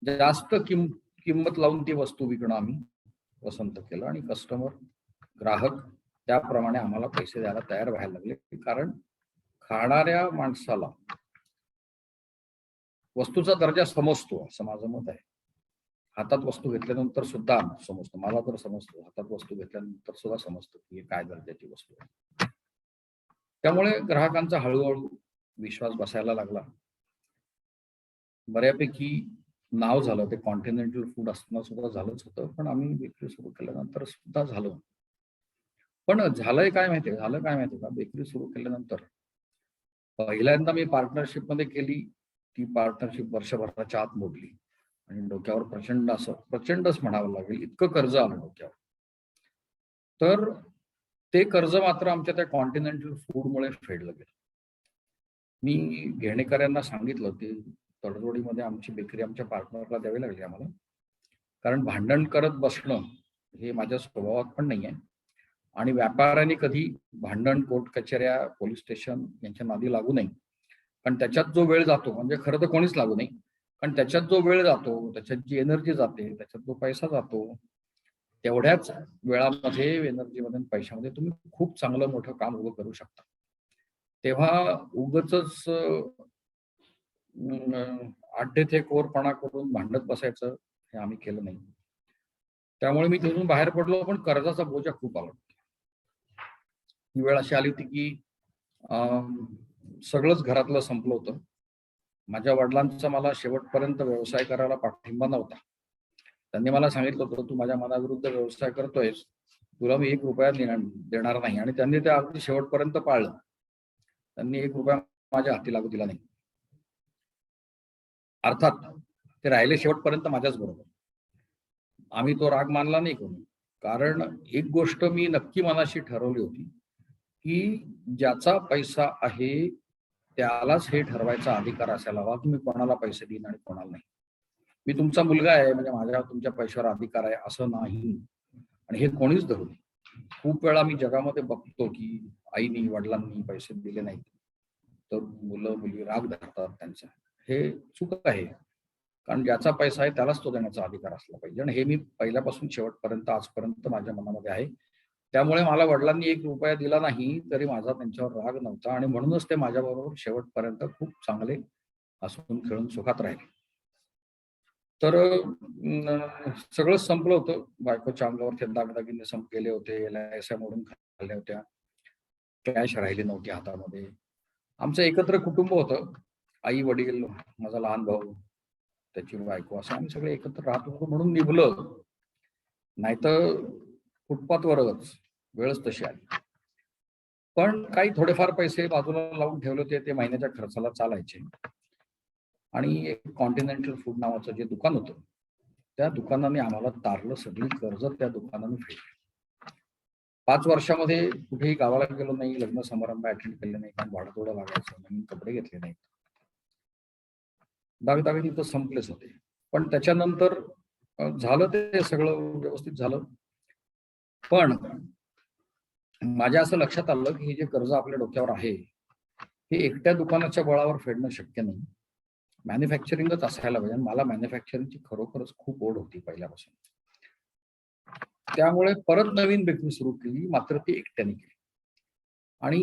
C: जास्त किंमत लावून ती वस्तू विकणं आम्ही पसंत केलं, आणि कस्टमर, ग्राहक त्याप्रमाणे आम्हाला पैसे द्यायला तयार व्हायला लागले. कारण खाणाऱ्या माणसाला वस्तूचा दर्जा समजतो असं माझं मत आहे. हातात वस्तू घेतल्यानंतर सुद्धा समजतं, मला तर समजतो, हातात वस्तू घेतल्यानंतर सुद्धा समजतं की काय दर्जाची वस्तू आहे. त्यामुळे ग्राहकांचा हळूहळू विश्वास बसायला लागला. बऱ्यापैकी नाव झालं. ते कॉन्टिनेंटल फूड असताना सुद्धा झालंच होतं, पण आम्ही बेकरी सुरू केल्यानंतर सुद्धा झालं. पण झालं काय माहितीये का, बेकरी सुरू केल्यानंतर पहिल्यांदा मी पार्टनरशिपमध्ये केली. ती पार्टनरशिप वर्षभराच्या आत मोडली आणि डोक्यावर प्रचंडच म्हणावं लागेल, इतकं कर्ज आलं डोक्यावर. तर ते कर्ज मात्र आमच्या त्या कॉन्टिनेंटल फूडमुळे फेडलं गेलं. मी घेणेकऱ्यांना सांगितलं, ते तडजोडीमध्ये आमची बेकरी आमच्या पार्टनरला द्यावी लागली आम्हाला. कारण भांडण करत बसणं हे माझ्या स्वभावात पण नाहीये. आणि व्यापाऱ्यांनी कधी भांडण, कोर्ट कचेऱ्या, पोलीस स्टेशन यांच्या नादी लागू नये. कारण त्याच्यात जो वेळ जातो, म्हणजे खरं तर कोणीच लागू नये, कारण त्याच्यात जो वेळ जातो, त्याच्यात जी एनर्जी जाते, त्याच्यात जो पैसा जातो, तेवढ्याच वेळामध्ये, एनर्जीमध्ये, पैशामध्ये तुम्ही खूप चांगलं मोठं काम उभं करू शकता. तेव्हा उगच आड्डेथेकोरपणा करून भांडत बसायचं हे आम्ही केलं नाही. त्यामुळे मी तिथून बाहेर पडलो, पण कर्जाचा बोजा खूप आला. ही वेळ अशी आली होती की सगळंच घरातलं संपलं होतं. माझ्या वडिलांचा मला शेवटपर्यंत व्यवसाय करायला पाठिंबा नव्हता. त्यांनी मला सांगितलं होतं, तू माझ्या मनाविरुद्ध व्यवसाय करतोयस, तुला मी ₹1 देणार नाही. आणि त्यांनी ते अगदी शेवटपर्यंत पाळलं. त्यांनी ₹1 माझ्या हाती लागू दिला नाही. अर्थात ते राहिले शेवटपर्यंत माझ्याच बरोबर. आम्ही तो राग मानला नाही कोणी. कारण एक गोष्ट मी नक्की मनाशी ठरवली होती की ज्याचा पैसा आहे त्यालाच हे ठरवायचा अधिकार असायला हवा की मी कोणाला पैसे देईन आणि कोणाला नाही. मी तुमचा मुलगा आहे म्हणजे माझ्या तुमच्या पैशावर अधिकार आहे असं नाही. आणि हे कोणीच धरू नये. खूप वेळा मी जगामध्ये बघतो की आईनी, वडिलांनी पैसे दिले नाहीत तर मुलं मुली राग धरतात त्यांचा. हे चूक आहे. कारण ज्याचा पैसा आहे त्यालाच तो देण्याचा अधिकार असला पाहिजे. आणि हे मी पहिल्यापासून शेवटपर्यंत आजपर्यंत माझ्या मनामध्ये आहे. त्यामुळे मला वडिलांनी ₹1 दिला नाही तरी माझा त्यांच्यावर राग नव्हता आणि म्हणूनच ते माझ्याबरोबर शेवटपर्यंत खूप चांगले हसून खेळून सुखात राहिले. तर सगळं संपलं होतं. बायकोच्या अंगावरचे दागदागिने गेले होते, LIC मोडून खाल्ल्या होत्या, कॅश राहिली नव्हती हातामध्ये. आमचं एकत्र कुटुंब होतं. आई वडील, माझा लहान भाऊ, त्याची बायको, असं आम्ही सगळे एकत्र राहत होतो म्हणून निभलं. नाहीतर फुटपाथवरच वेळच तशी आली. पण काही थोडेफार पैसे बाजूला लावून ठेवले होते, ते महिन्याच्या खर्चाला चालायचे. आणि एक कॉन्टिनेंटल फूड नावाचं जे दुकान होतं, त्या दुकानाने आम्हाला तारलं. सगळी कर्ज त्या दुकानाने फेडली. 5 वर्षामध्ये कुठेही गावाला गेलो नाही, लग्न समारंभ अटेंड केले नाही, कारण भाडं थोडं लागायचं, नवीन कपडे घेतले नाहीत. दागदागिने तिथं संपलेच होते. पण त्याच्यानंतर झालं ते सगळं व्यवस्थित झालं. पण माझ्या असं लक्षात आलं की हे जे कर्ज आपल्या डोक्यावर आहे हे एकट्या दुकानाच्या बळावर फेडणं शक्य नाही. मॅन्युफॅक्चरिंगच असायला पाहिजे. मला मॅन्युफॅक्चरिंगची खरोखरच खूप ओढ होती पहिल्यापासून. त्यामुळे परत नवीन बेकरी सुरू केली, मात्र ती एकट्याने केली. आणि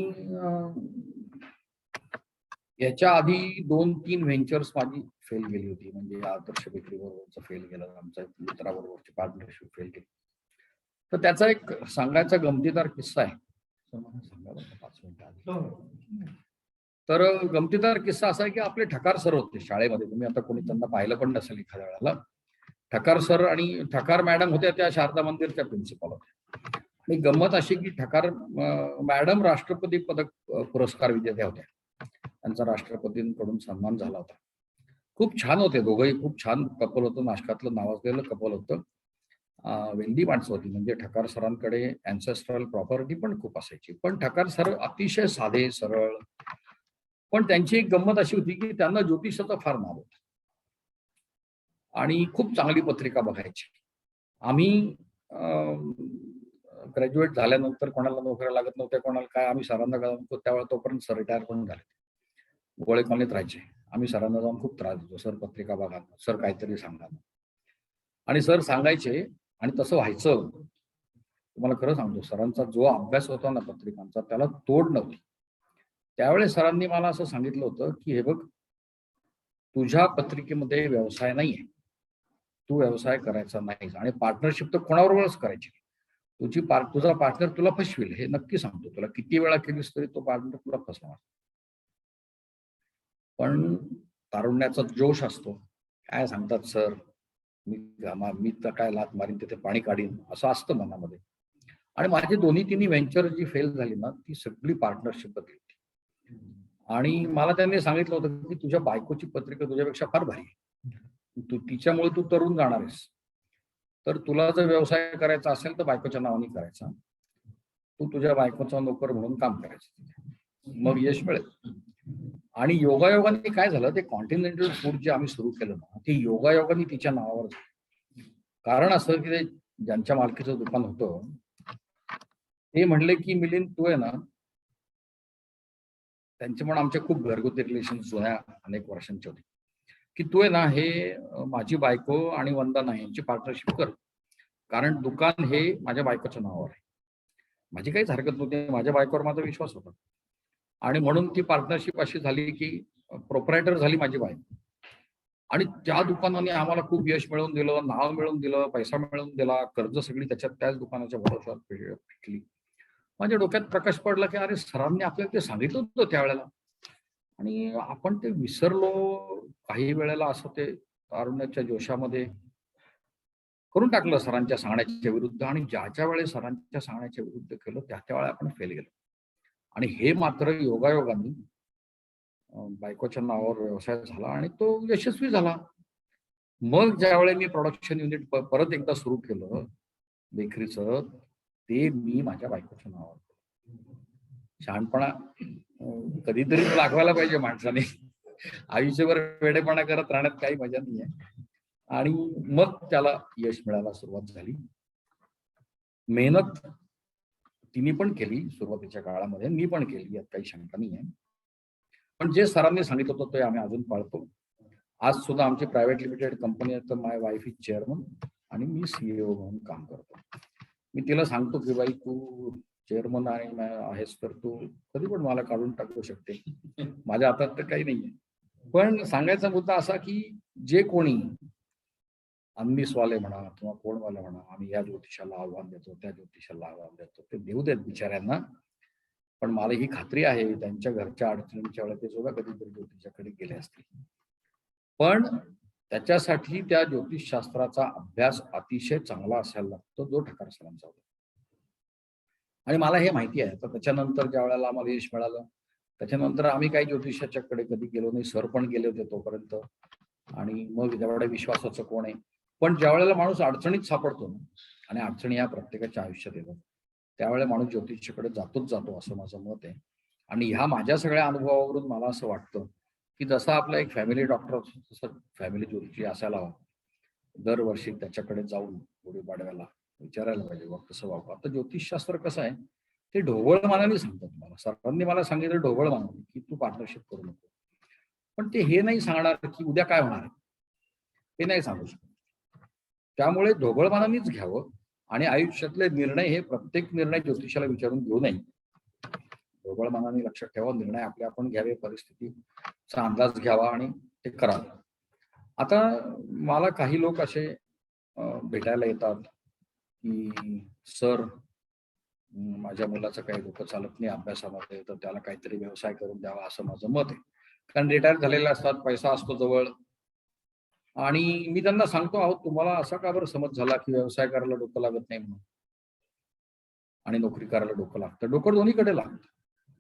C: याच्या आधी 2-3 व्हेंचर्स माझी फेल गेली होती. म्हणजे आदर्श बेकरी बरोबरचं फेल गेलं, आमच्या मित्राबरोबरची पार्टनरशिप फेल गेली. तर त्याचा एक सांगायचा गमतीदार किस्सा आहे. तर गमतीदार किस्सा असा आहे की आपले ठकार सर होते शाळेमध्ये. तुम्ही आता कोणी त्यांना पाहिलं पण नसेल एखाद्या वेळेला. ठकार सर आणि ठकार मॅडम होत्या, त्या शारदा मंदिरच्या प्रिन्सिपल होत्या. आणि गंमत अशी की ठकार मॅडम राष्ट्रपती पदक पुरस्कार विजेत्या होत्या. त्यांचा राष्ट्रपतींकडून सन्मान झाला होता. खूप छान होते दोघंही, खूप छान कपल होतं, नाशकातलं नावाजलेलं कपल होतं. वेल्दी माणसं होती. म्हणजे ठकार सरांकडे अँसेस्ट्रल प्रॉपर्टी पण खूप असायची. पण ठकार सर अतिशय साधे सरळ. पण त्यांची एक गंमत अशी होती की त्यांना ज्योतिषाचा फार नाद होता आणि खूप चांगली पत्रिका बघायची. आम्ही ग्रॅज्युएट झाल्यानंतर कोणाला नोकऱ्या लागत नव्हत्या, कोणाला काय, आम्ही सरांना त्यावेळेला तोपर्यंत सर रिटायर पण झाले. गोळे कॉलनीत राहायचे. आम्ही सरांना जाऊन खूप त्रास देतो, सर पत्रिका बघा, सर काहीतरी सांगा. आणि सर सांगायचे आणि तसं व्हायचं. तुम्हाला खरं सांगतो, सरांचा जो अभ्यास होता ना पत्रिकांचा, त्याला तोड नव्हती. त्यावेळेस सरांनी मला असं सांगितलं होतं की हे बघ, तुझ्या पत्रिकेमध्ये व्यवसाय नाहीये, तू व्यवसाय करायचा नाहीस आणि पार्टनरशिप तर कोणाबरोबरच करायची. तुझा पार्टनर तुला फसवेल, हे नक्की सांगतो तुला. किती वेळा केलीस तरी तो पार्टनर तुला फसवणार. पण तारुण्याचा जोश असतो. काय सांगतात सर, मी तर काय लात मारीन तिथे पाणी काढीन असं असतं मनामध्ये. आणि माझी दोन्ही तिन्ही व्हेंचर जी फेल झाली ना, ती सगळी पार्टनरशिप बदली होती. आणि मला त्यांनी सांगितलं होतं की तुझ्या बायकोची पत्रिका तुझ्यापेक्षा फार भारी आहे. तिच्यामुळे तू तरुण जाणार आहेस. तर तुला जर व्यवसाय करायचा असेल तर बायकोच्या नावाने करायचा. तू तुझ्या बायकोचा नोकर म्हणून काम करायचं, मग यश मिळेल. आणि योगायोगाने काय झालं, ते कॉन्टिनेंटल फूड जे आम्ही सुरू केलं ना, ते योगायोगाने तिच्या नावावर झालं. कारण असं की ते ज्यांच्या मालकीचं दुकान होतं ते म्हणले की मिलिंद तू आहे ना, त्यांचे पण आमचे खूप घरगुती रिलेशन जुन्या अनेक वर्षांचे होते, की तू आहे ना हे माझी बायको आणि वंदना यांची पार्टनरशिप कर. कारण दुकान हे माझ्या बायकोच्या नावावर आहे. माझी काहीच हरकत नव्हती, माझ्या बायकोवर माझा विश्वास होता. आणि म्हणून ती पार्टनरशिप अशी झाली की प्रोप्रायटर झाली माझी बायको. आणि त्या दुकानाने आम्हाला खूप यश मिळवून दिलं, नाव मिळवून दिलं, पैसा मिळवून दिला, कर्ज सगळी त्याच दुकानाच्या भरोश्यावर फेडली. माझ्या डोक्यात प्रकाश पडला की अरे सरांनी आपल्याला ते सांगितलं होतं त्यावेळेला आणि आपण ते विसरलो. काही वेळेला असं ते तारुण्याच्या जोशामध्ये करून टाकलं सरांच्या सांगण्याच्या विरुद्ध. आणि ज्या वेळेस सरांच्या सांगण्याच्या विरुद्ध केलं त्या वेळेला आपण फेल गेलो. आणि हे मात्र योगायोगाने बायकोच्या नावावर व्यवसाय झाला आणि तो यशस्वी झाला. मग ज्यावेळेस मी प्रोडक्शन युनिट परत एकदा सुरू केलं बेकरीचं, ते मी माझ्या बायकोच्या नावावर. शहाणपणा कधीतरी दाखवायला पाहिजे माणसाने. आयुष्यभर वेडेपणा करत राहण्यात काही मजा नाही आहे. आणि मग त्याला यश मिळायला सुरुवात झाली. मेहनत तिने पण केली सुरुवातीच्या काळामध्ये, मी पण केली, यात काही शंका नाही आहे. पण जे सरांनी सांगितलं होतं ते आम्ही अजून पाळतो. आज सुद्धा आमची प्रायव्हेट लिमिटेड कंपनी आहे, तर माय वाईफ इज चेअरमन आणि मी सीईओ म्हणून काम करतो. मी तिला सांगतो की बाई तू चेअरमन आहेस तर तू कधी पण मला काढून टाकू शकते, माझ्या हातात तर काही नाहीये. पण सांगायचा मुद्दा असा की जे कोणी अन्नीसवाले म्हणा किंवा कोणवाले म्हणा, आम्ही या ज्योतिषाला आव्हान देतो, त्या ज्योतिषाला आव्हान देतो, ते देऊ देत बिचाऱ्यांना. पण मला ही खात्री आहे त्यांच्या घरच्या अडचणींच्या वेळेला ते सुद्धा कधीतरी ज्योतिषाकडे गेले असतील. पण त्याच्यासाठी त्या ज्योतिषशास्त्राचा अभ्यास अतिशय चांगला असायला लागतो, जो ठकार सरांचा होता. आणि मला हे माहिती आहे. तर त्याच्यानंतर ज्या वेळेला आम्हाला यश मिळालं त्याच्यानंतर आम्ही काही ज्योतिषाच्याकडे कधी गेलो नाही. सर पण गेले होते तोपर्यंत. आणि मग जेवढ्या विश्वासाचं कोण आहे. पण ज्या वेळेला माणूस अडचणीत सापडतो ना, आणि अडचणी या प्रत्येकाच्या आयुष्यात येतात, त्यावेळेला माणूस ज्योतिषाकडे जातोच जातो असं माझं मत आहे. आणि ह्या माझ्या सगळ्या अनुभवावरून मला असं वाटतं की जसा आपला एक फॅमिली डॉक्टर असतो तसं फॅमिली ज्योतिषी असायला हवा. दरवर्षी त्याच्याकडे जाऊन गुढीपाडव्याला विचारायला पाहिजे बघ कसं वागू. आता ज्योतिषशास्त्र कसं आहे ते ढोबळ सांगतात मला. सरांनी मला सांगितलं ढोबळ मानाने की तू पार्टनरशिप करू नको. पण ते हे नाही सांगणार की उद्या काय होणार आहे, हे नाही सांगू शकत. त्यामुळे ढोबळ मानानेच घ्यावं. आणि आयुष्यातले निर्णय हे प्रत्येक निर्णय ज्योतिषाला विचारून घेऊ नये. ढोबळ मानाने लक्षात ठेवा, निर्णय आपले आपण घ्यावे, परिस्थितीचा अंदाज घ्यावा आणि ते करावे. आता मला काही लोक असे भेटायला येतात की सर माझ्या मुलाचं काही डोकं चालत नाही अभ्यासामध्ये, तर त्याला काहीतरी व्यवसाय करून द्यावा असं माझं मत आहे. कारण रिटायर झालेले असतात, पैसा असतो जवळ. आणि मी त्यांना सांगतो आहोत तुम्हाला असा का बरं समज झाला की व्यवसाय करायला डोकं लागत नाही म्हणून आणि नोकरी करायला डोकं लागतं. डोकं दोन्हीकडे लागतं.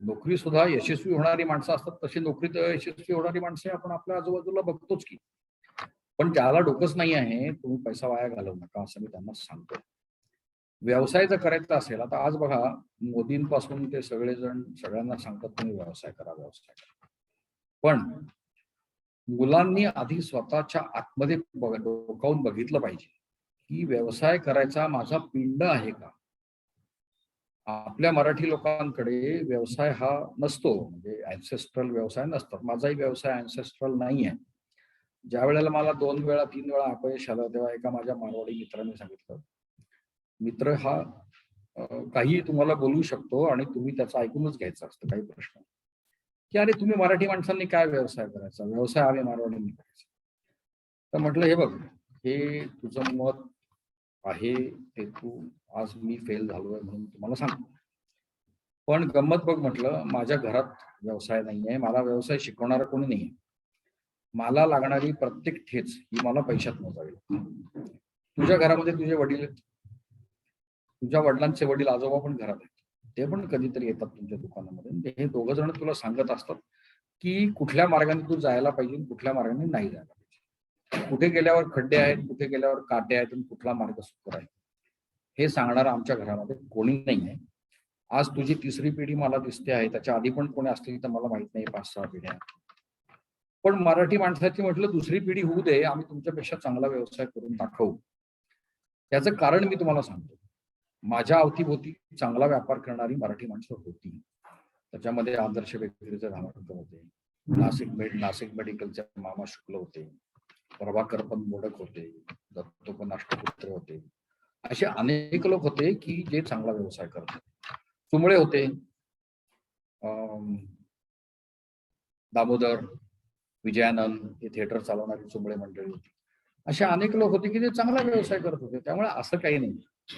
C: नोकरी सुद्धा यशस्वी होणारी माणसं असतात, तशी नोकरीत यशस्वी होणारी माणसे आपण आपल्या आजूबाजूला बघतोच की. पण ज्याला डोकंच नाही आहे तुम्ही पैसा वाया घालवू नका असं मी त्यांना सांगतो. व्यवसाय जर करायचा असेल, आता आज बघा मोदींपासून ते सगळेजण सगळ्यांना सांगतात तुम्ही व्यवसाय करा व्यवसाय करा. पण मुलांनी आधी स्वतःच्या आतमध्ये डोकावून बघितलं पाहिजे की व्यवसाय करायचा माझा पिंड आहे का. आपल्या मराठी लोकांकडे व्यवसाय हा नसतो, म्हणजे ऍन्सेस्ट्रल व्यवसाय नसतात. माझाही व्यवसाय ऍन्सेस्ट्रल नाही आहे. ज्या वेळेला मला 2 वेळा 3 वेळा अपयश आलं तेव्हा एका माझ्या मारवाडी मित्राने सांगितलं, मित्र हा काही तुम्हाला बोलू शकतो आणि तुम्ही त्याचं ऐकूनच घ्यायचं असतं काही प्रश्न, की अरे तुम्ही मराठी माणसांनी काय व्यवसाय करायचा, व्यवसाय आम्ही मारवाडींनी करायचा. तर म्हटलं हे बघ, हे तुझं मत आहे ते तू आज मी फेल झालोय म्हणून तुम्हाला सांगतो. पण गंमत बघ म्हटलं, माझ्या घरात व्यवसाय नाहीये, मला व्यवसाय शिकवणारा कोणी नाहीये. मला लागणारी प्रत्येक ठेच ही मला पैशात मोजावी लागते. तुझ्या घरामध्ये तुझे वडील आहेत, तुझ्या वडिलांचे वडील आजोबा पण घरात आहेत, ते पण कधीतरी येतात तुमच्या दुकानामध्ये. हे दोघं जण तुला सांगत असतात की कुठल्या मार्गाने तू जायला पाहिजे, कुठल्या मार्गाने नाही जायला पाहिजे, कुठे गेल्यावर खड्डे आहेत, कुठे गेल्यावर काटे आहेत आणि कुठला मार्ग सुकर आहे, हे सांगणारा आमच्या घरामध्ये कोणी नाही आहे. आज तुझी तिसरी पिढी मला दिसते आहे, त्याच्या आधी पण कोणी असतील तर मला माहित नाही, 5-6 पिढ्या. पण मराठी माणसाची म्हटलं दुसरी पिढी होऊ दे, आम्ही तुमच्यापेक्षा चांगला व्यवसाय करून दाखवू. त्याचं कारण मी तुम्हाला सांगतो. माझ्या अवतीभोवती चांगला व्यापार करणारी मराठी माणसं होती. त्याच्यामध्ये आदर्श बेकरीचे धामणकर होते, नाशिक मेडिकलचे मामा शुक्ल होते, प्रभाकर पण मोडक होते, दत्तोपन अष्टपुत्र होते. असे अनेक लोक होते की जे चांगला व्यवसाय करत होते. चुंबळे होते, दामोदर, विजयानंद हे थिएटर चालवणारी चुंबळे मंडळी होती. असे अनेक लोक होते की जे चांगला व्यवसाय करत होते. त्यामुळे असं काही नाही,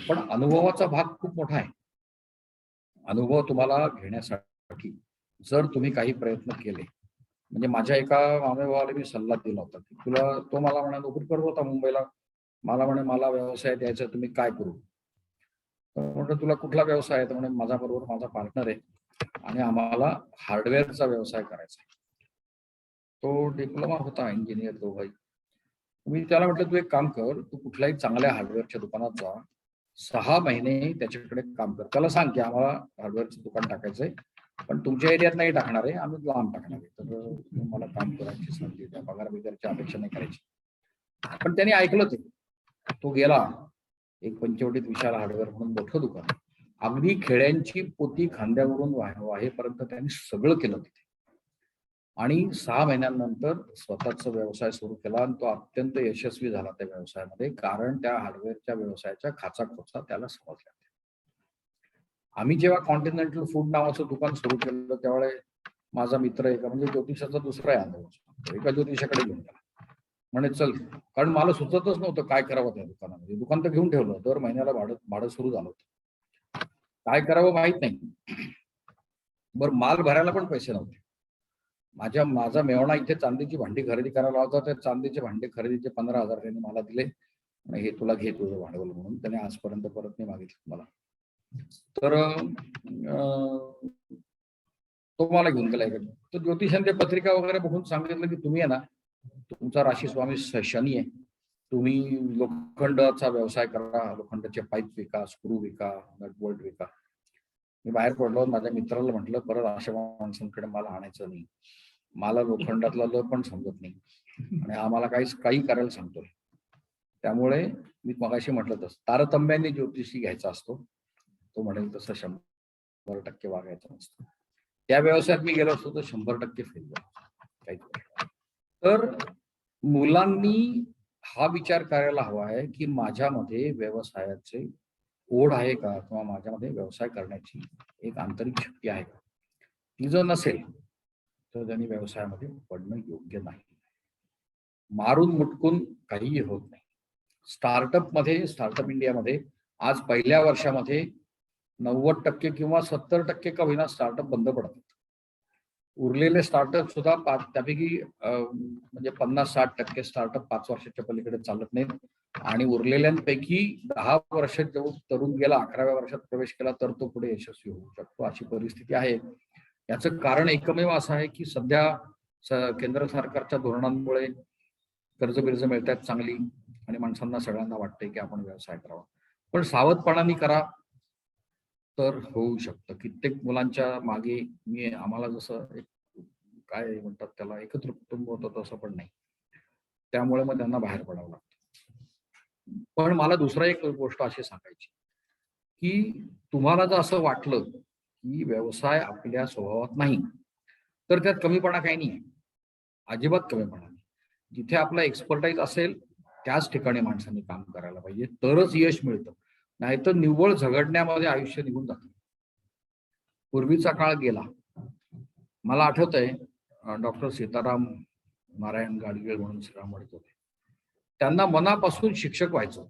C: पण अनुभवाचा भाग खूप मोठा आहे. अनुभव तुम्हाला घेण्यासाठी जर तुम्ही काही प्रयत्न केले, म्हणजे माझ्या एका मामेभावाला मी सल्ला दिला होता की तुला, तो मला म्हणा नोकरी करत होता मुंबईला, मला म्हणे मला व्यवसाय द्यायचा, तुम्ही काय करू. म्हटलं तुला कुठला व्यवसाय आहे, तर म्हणे माझा बरोबर माझा पार्टनर आहे आणि आम्हाला हार्डवेअरचा व्यवसाय करायचा आहे. तो डिप्लोमा होता, इंजिनियर दोघंही. मी त्याला म्हटलं तू एक काम कर, तू कुठल्याही चांगल्या हार्डवेअरच्या दुकानात जा, 6 महिने त्याच्याकडे काम कर, त्याला सांग की आम्हाला हार्डवेअरचं दुकान टाकायचंय, पण तुमच्या एरियात नाही टाकणार आहे, आम्ही लांब टाकणार आहे, तर मला काम करायची संधी द्या, पगार बिगारची अपेक्षा नाही करायची. पण त्याने ऐकलं ते. तो गेला एक पंचवटीत विशाल हार्डवेअर म्हणून मोठं दुकान, अगदी खेड्यांची पोती खांद्यावरून वाहेपर्यंत त्यांनी सगळं केलं तिथे. आणि 6 महिन्यानंतर स्वतःचा व्यवसाय सुरू केला आणि तो अत्यंत यशस्वी झाला त्या व्यवसायामध्ये, कारण त्या हार्डवेअरच्या व्यवसायाच्या खाचाखोचा त्याला समजल्या. आम्ही जेव्हा कॉन्टिनेंटल फूड नावाचं दुकान सुरू केलं त्यावेळेस माझा मित्र एका, म्हणजे ज्योतिषाचा दुसरा अनुभव, एका ज्योतिषाकडे घेऊन गेला. म्हणे चल, कारण मला सुचतच नव्हतं काय करावं त्या दुकानामध्ये. दुकान तर घेऊन ठेवलं, दर महिन्याला भाडं सुरू झालं होतं, काय करावं माहित नाही. बरं, माल भरायला पण पैसे नव्हते. माझा मेवणा इथे चांदीची भांडी खरेदी करायला होता, त्या चांदीचे भांडे खरेदीचे 15,000 त्यांनी मला दिले. हे तुला घे तुझं भांडवल म्हणून. त्याने आजपर्यंत परत नाही मागितलं मला. तर तो मला घेऊन गेला इकडे. तर ज्योतिषांनी पत्रिका वगैरे बघून सांगितलं की तुम्ही आहे ना, तुमचा राशी स्वामी शनी आहे, तुम्ही लोखंडाचा व्यवसाय करा, लोखंडाचे पाईप विका, स्क्रू विका, नटबोल्ट विका. मी बाहेर पडलो, माझ्या मित्राला म्हटलं परत अशा माणसांकडे मला आणायचं नाही, मला लोखंडातला ल पण समजत नाही आणि आम्हाला काही करायला सांगतोय. त्यामुळे मी मगाशी म्हटलं तसं तारतम्याने ज्योतिषी घ्यायचा असतो, तो म्हणेल तसं 100% वागायचं नसतं. त्या व्यवसायात मी गेलो असतो तर 100% फेल झालो. तर मुलांनी हा विचार करायला हवा आहे की माझ्यामध्ये व्यवसायाचे ओढ आहे का, किंवा माझ्यामध्ये व्यवसाय करण्याची एक आंतरिक शक्ती आहे का. ती जर नसेल तर त्यांनी व्यवसायामध्ये पडणं योग्य नाही. मारून मुटकून काहीही होत नाही. स्टार्टअप इंडियामध्ये आज पहिल्या वर्षामध्ये 90% किंवा 70% का होईना स्टार्टअप बंद पडतात. उरलेले स्टार्टअप सुद्धा त्यापैकी म्हणजे 50-60% स्टार्टअप 5 वर्षाच्या पलीकडे चालत नाहीत. आणि उरलेल्यांपैकी 10 वर्षात जो तरुण गेला, 11व्या वर्षात प्रवेश केला तर तो पुढे यशस्वी होऊ शकतो, अशी परिस्थिती आहे. याचं कारण एकमेव असं आहे की सध्या केंद्र सरकारच्या धोरणांमुळे कर्ज बिर्ज मिळतात चांगली, आणि माणसांना सगळ्यांना वाटतंय की आपण व्यवसाय करावा. पण सावधपणाने करा तर होऊ शकतं. कित्येक मुलांच्या मागे आम्हाला जसं एक काय म्हणतात त्याला एकत्र कुटुंब होतं तसं पण नाही, त्यामुळे मग त्यांना बाहेर पडावं लागतं. पण मला दुसरा एक गोष्ट अशी सांगायची की तुम्हाला जर असं वाटलं की व्यवसाय आपल्या स्वभावात नाही, तर त्यात कमीपणा काही नाही, अजिबात कमीपणा नाही. जिथे आपला एक्सपर्टाईज असेल त्याच ठिकाणी माणसांनी काम करायला पाहिजे, तरच यश मिळतं. नाहीतर निव्वळ झगडण्यामध्ये आयुष्य निघून जातं. पूर्वीचा काळ गेला. मला आठवतंय डॉक्टर सीताराम नारायण गाडगीळ म्हणून श्रीरामवाडीत होते, त्यांना मनापासून शिक्षक व्हायचं,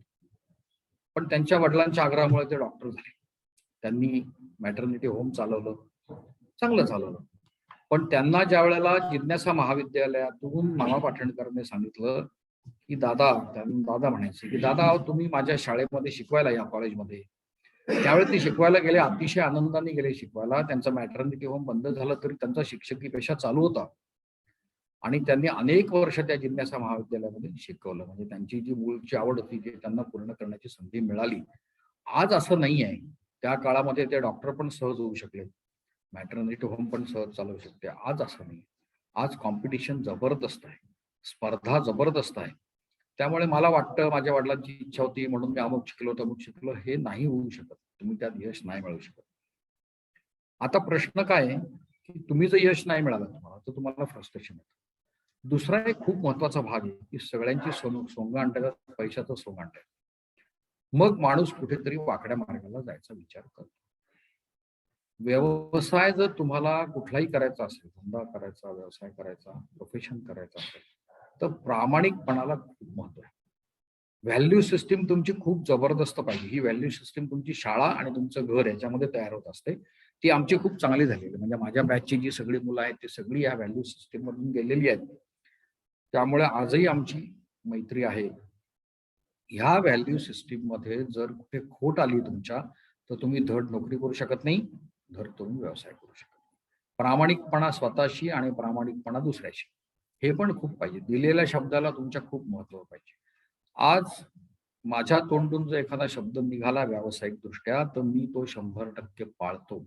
C: पण त्यांच्या वडिलांच्या आग्रहामुळे ते डॉक्टर झाले. त्यांनी मॅटर्निटी होम चालवलं, चांगलं चालवलं. पण त्यांना ज्या वेळेला जिज्ञासा महाविद्यालयातून मामा पाटणकरने सांगितलं की दादा म्हणायचे की दादा तुम्ही माझ्या शाळेमध्ये शिकवायला या कॉलेजमध्ये, त्यावेळी ते शिकवायला गेले, अतिशय आनंदाने गेले शिकवायला. त्यांचं मॅटर्निटी होम बंद झालं तरी त्यांचा शिक्षकी पेशा चालू होता आणि त्यांनी अनेक वर्ष त्या जिज्ञासा महाविद्यालयामध्ये शिकवलं. म्हणजे त्यांची जी मूळची आवड होती ती त्यांना पूर्ण करण्याची संधी मिळाली. आज असं नाही आहे. त्या काळामध्ये ते डॉक्टर पण सहज होऊ शकले, मॅटर्निटी होम पण सहज चालवू शकते. आज असं नाही. आज कॉम्पिटिशन जबरदस्त आहे, स्पर्धा जबरदस्त आहे. त्यामुळे मला वाटतं माझ्या वडिलांची इच्छा होती म्हणून मी अमुक शिकलो तमुक शिकलो, हे नाही होऊ शकत. तुम्ही त्यात यश नाही मिळवू शकत. आता प्रश्न काय आहे की तुम्ही जर यश नाही मिळालं तुम्हाला तर तुम्हाला फ्रस्ट्रेशन येतं. दुसरा एक खूप महत्वाचा भाग आहे की सगळ्यांची सोंग आणतात, पैशाचं सोंग आणतात. मग माणूस कुठेतरी वाकड्या मार्गाला जायचा विचार करतो. व्यवसाय जर तुम्हाला कुठलाही करायचा असेल, धंदा करायचा, व्यवसाय करायचा, प्रोफेशन करायचं असेल, तर प्रामाणिकपणाला खूप महत्व आहे. व्हॅल्यू सिस्टीम तुमची खूप जबरदस्त पाहिजे. ही व्हॅल्यू सिस्टीम तुमची शाळा आणि तुमचं घर याच्यामध्ये तयार होत असते. ती आमची खूप चांगली झालेली. म्हणजे माझ्या बॅचची जी सगळी मुलं आहेत ती सगळी या व्हॅल्यू सिस्टीम मधून गेलेली आहेत. त्यामुळे आजही आमची मैत्री आहे. ह्या व्हॅल्यू सिस्टीम मध्ये जर कुठे खोट आली तुमच्या, तर तुम्ही धड नोकरी करू शकत नाही, धड तुम्ही व्यवसाय करू शकत नाही. प्रामाणिकपणा स्वतःशी आणि प्रामाणिकपणा दुसऱ्याशी, हे पण खूप पाहिजे. दिलेल्या शब्दाला तुमच्या खूप महत्व पाहिजे. आज माझ्या तोंडून जर एखादा शब्द निघाला व्यावसायिक दृष्ट्या तर मी तो 100% पाळतो.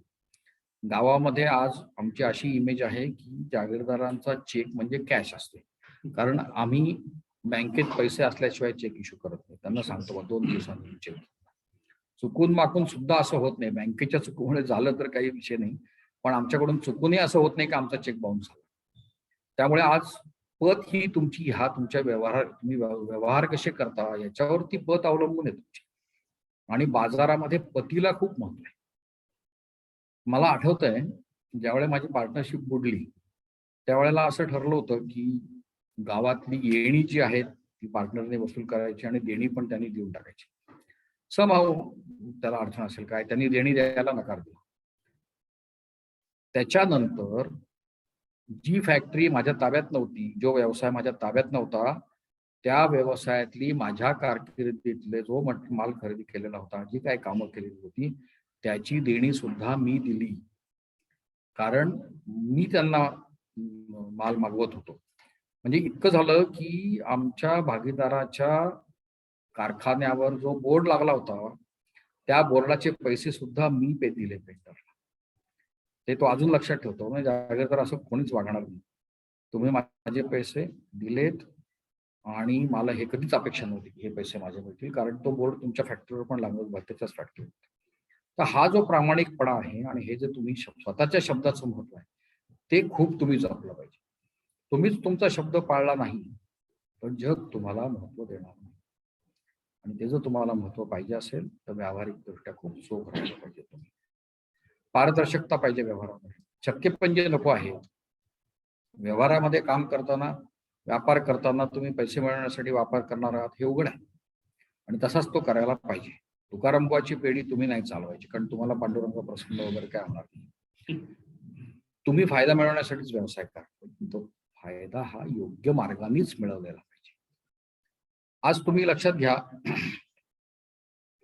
C: गावामध्ये आज आमची अशी इमेज आहे की जागीरदारांचा चेक म्हणजे कॅश असते. कारण आम्ही बँकेत पैसे असल्याशिवाय चेक इश्यू करत नाही. त्यांना सांगतो बा 2 दिवसांनी चेक. चुकून माकून सुद्धा असं होत नाही. बँकेच्या चुकीमुळे झालं तर काही विषय नाही, पण आमच्याकडून चुकूनही असं होत नाही की आमचा चेक बाउन्स झाला. त्यामुळे आज पत ही तुमची, ह्या तुमच्या तुम्ही व्यवहार कसे करता याच्यावरती पत अवलंबून आहे तुमची. आणि बाजारामध्ये पतीला खूप महत्व आहे. मला आठवतंय ज्यावेळेला माझी पार्टनरशिप बुडली त्यावेळेला असं ठरलं होतं की गावातली येणी जी आहेत ती पार्टनरने वसूल करायची आणि देणी पण त्यांनी देऊन टाकायची. समहाऊ त्याला अडचण असेल काय, त्यांनी देणी द्यायला नकार दिला. त्याच्यानंतर जी फॅक्टरी माझ्या ताब्यात नव्हती, जो व्यवसाय माझ्या ताब्यात नव्हता, त्या व्यवसायातली माझ्या कारकिर्दीतले जो माल खरेदी केलेला होता, जी काही कामं केलेली होती, त्याची देणी सुद्धा मी दिली. कारण मी त्यांना माल मागवत होतो. म्हणजे इतकं झालं की आमच्या भागीदाराच्या कारखान्यावर जो बोर्ड लागला होता त्या बोर्डाचे पैसे सुद्धा मी दिले पेंटरला. ते तो अजून लक्षात ठेवतो. म्हणजे जागीरदार असं कोणीच वागणार नाही. तुम्ही माझे पैसे दिलेत आणि मला हे कधीच अपेक्षा नव्हती की हे पैसे माझे मिळतील, कारण तो बोर्ड तुमच्या फॅक्टरीवर पण लागत भरतेच्याच फॅक्टरीवर. तर हा जो प्रामाणिकपणा आहे आणि हे जे तुम्ही स्वतःच्या शब्दाचं महत्व आहे ते खूप तुम्ही जपलं पाहिजे. तुम्हीच तुमचा शब्द पाळला नाही तर जग तुम्हाला महत्व देणार नाही. आणि ते जर तुम्हाला महत्व पाहिजे असेल तर व्यावहारिक दृष्ट्या खूप चोख राहिलं पाहिजे. तुम्ही पारदर्शकता पाहिजे व्यवहारामध्ये. शक्यपंजे नको आहे. व्यवहारामध्ये काम करताना, व्यापार करताना तुम्ही पैसे मिळवण्यासाठी वापर करणार आहात हे उघड आहे आणि तसाच तो करायला पाहिजे. तुकारामबाची पेढी तुम्ही नाही चालवायची, कारण तुम्हाला पांडुरंग प्रसन्न वगैरे काय होणार नाही. तुम्ही फायदा मिळवण्यासाठीच व्यवसाय करा, तो फायदा हा योग्य मार्गानेच मिळवलेला पाहिजे. आज तुम्ही लक्षात घ्या,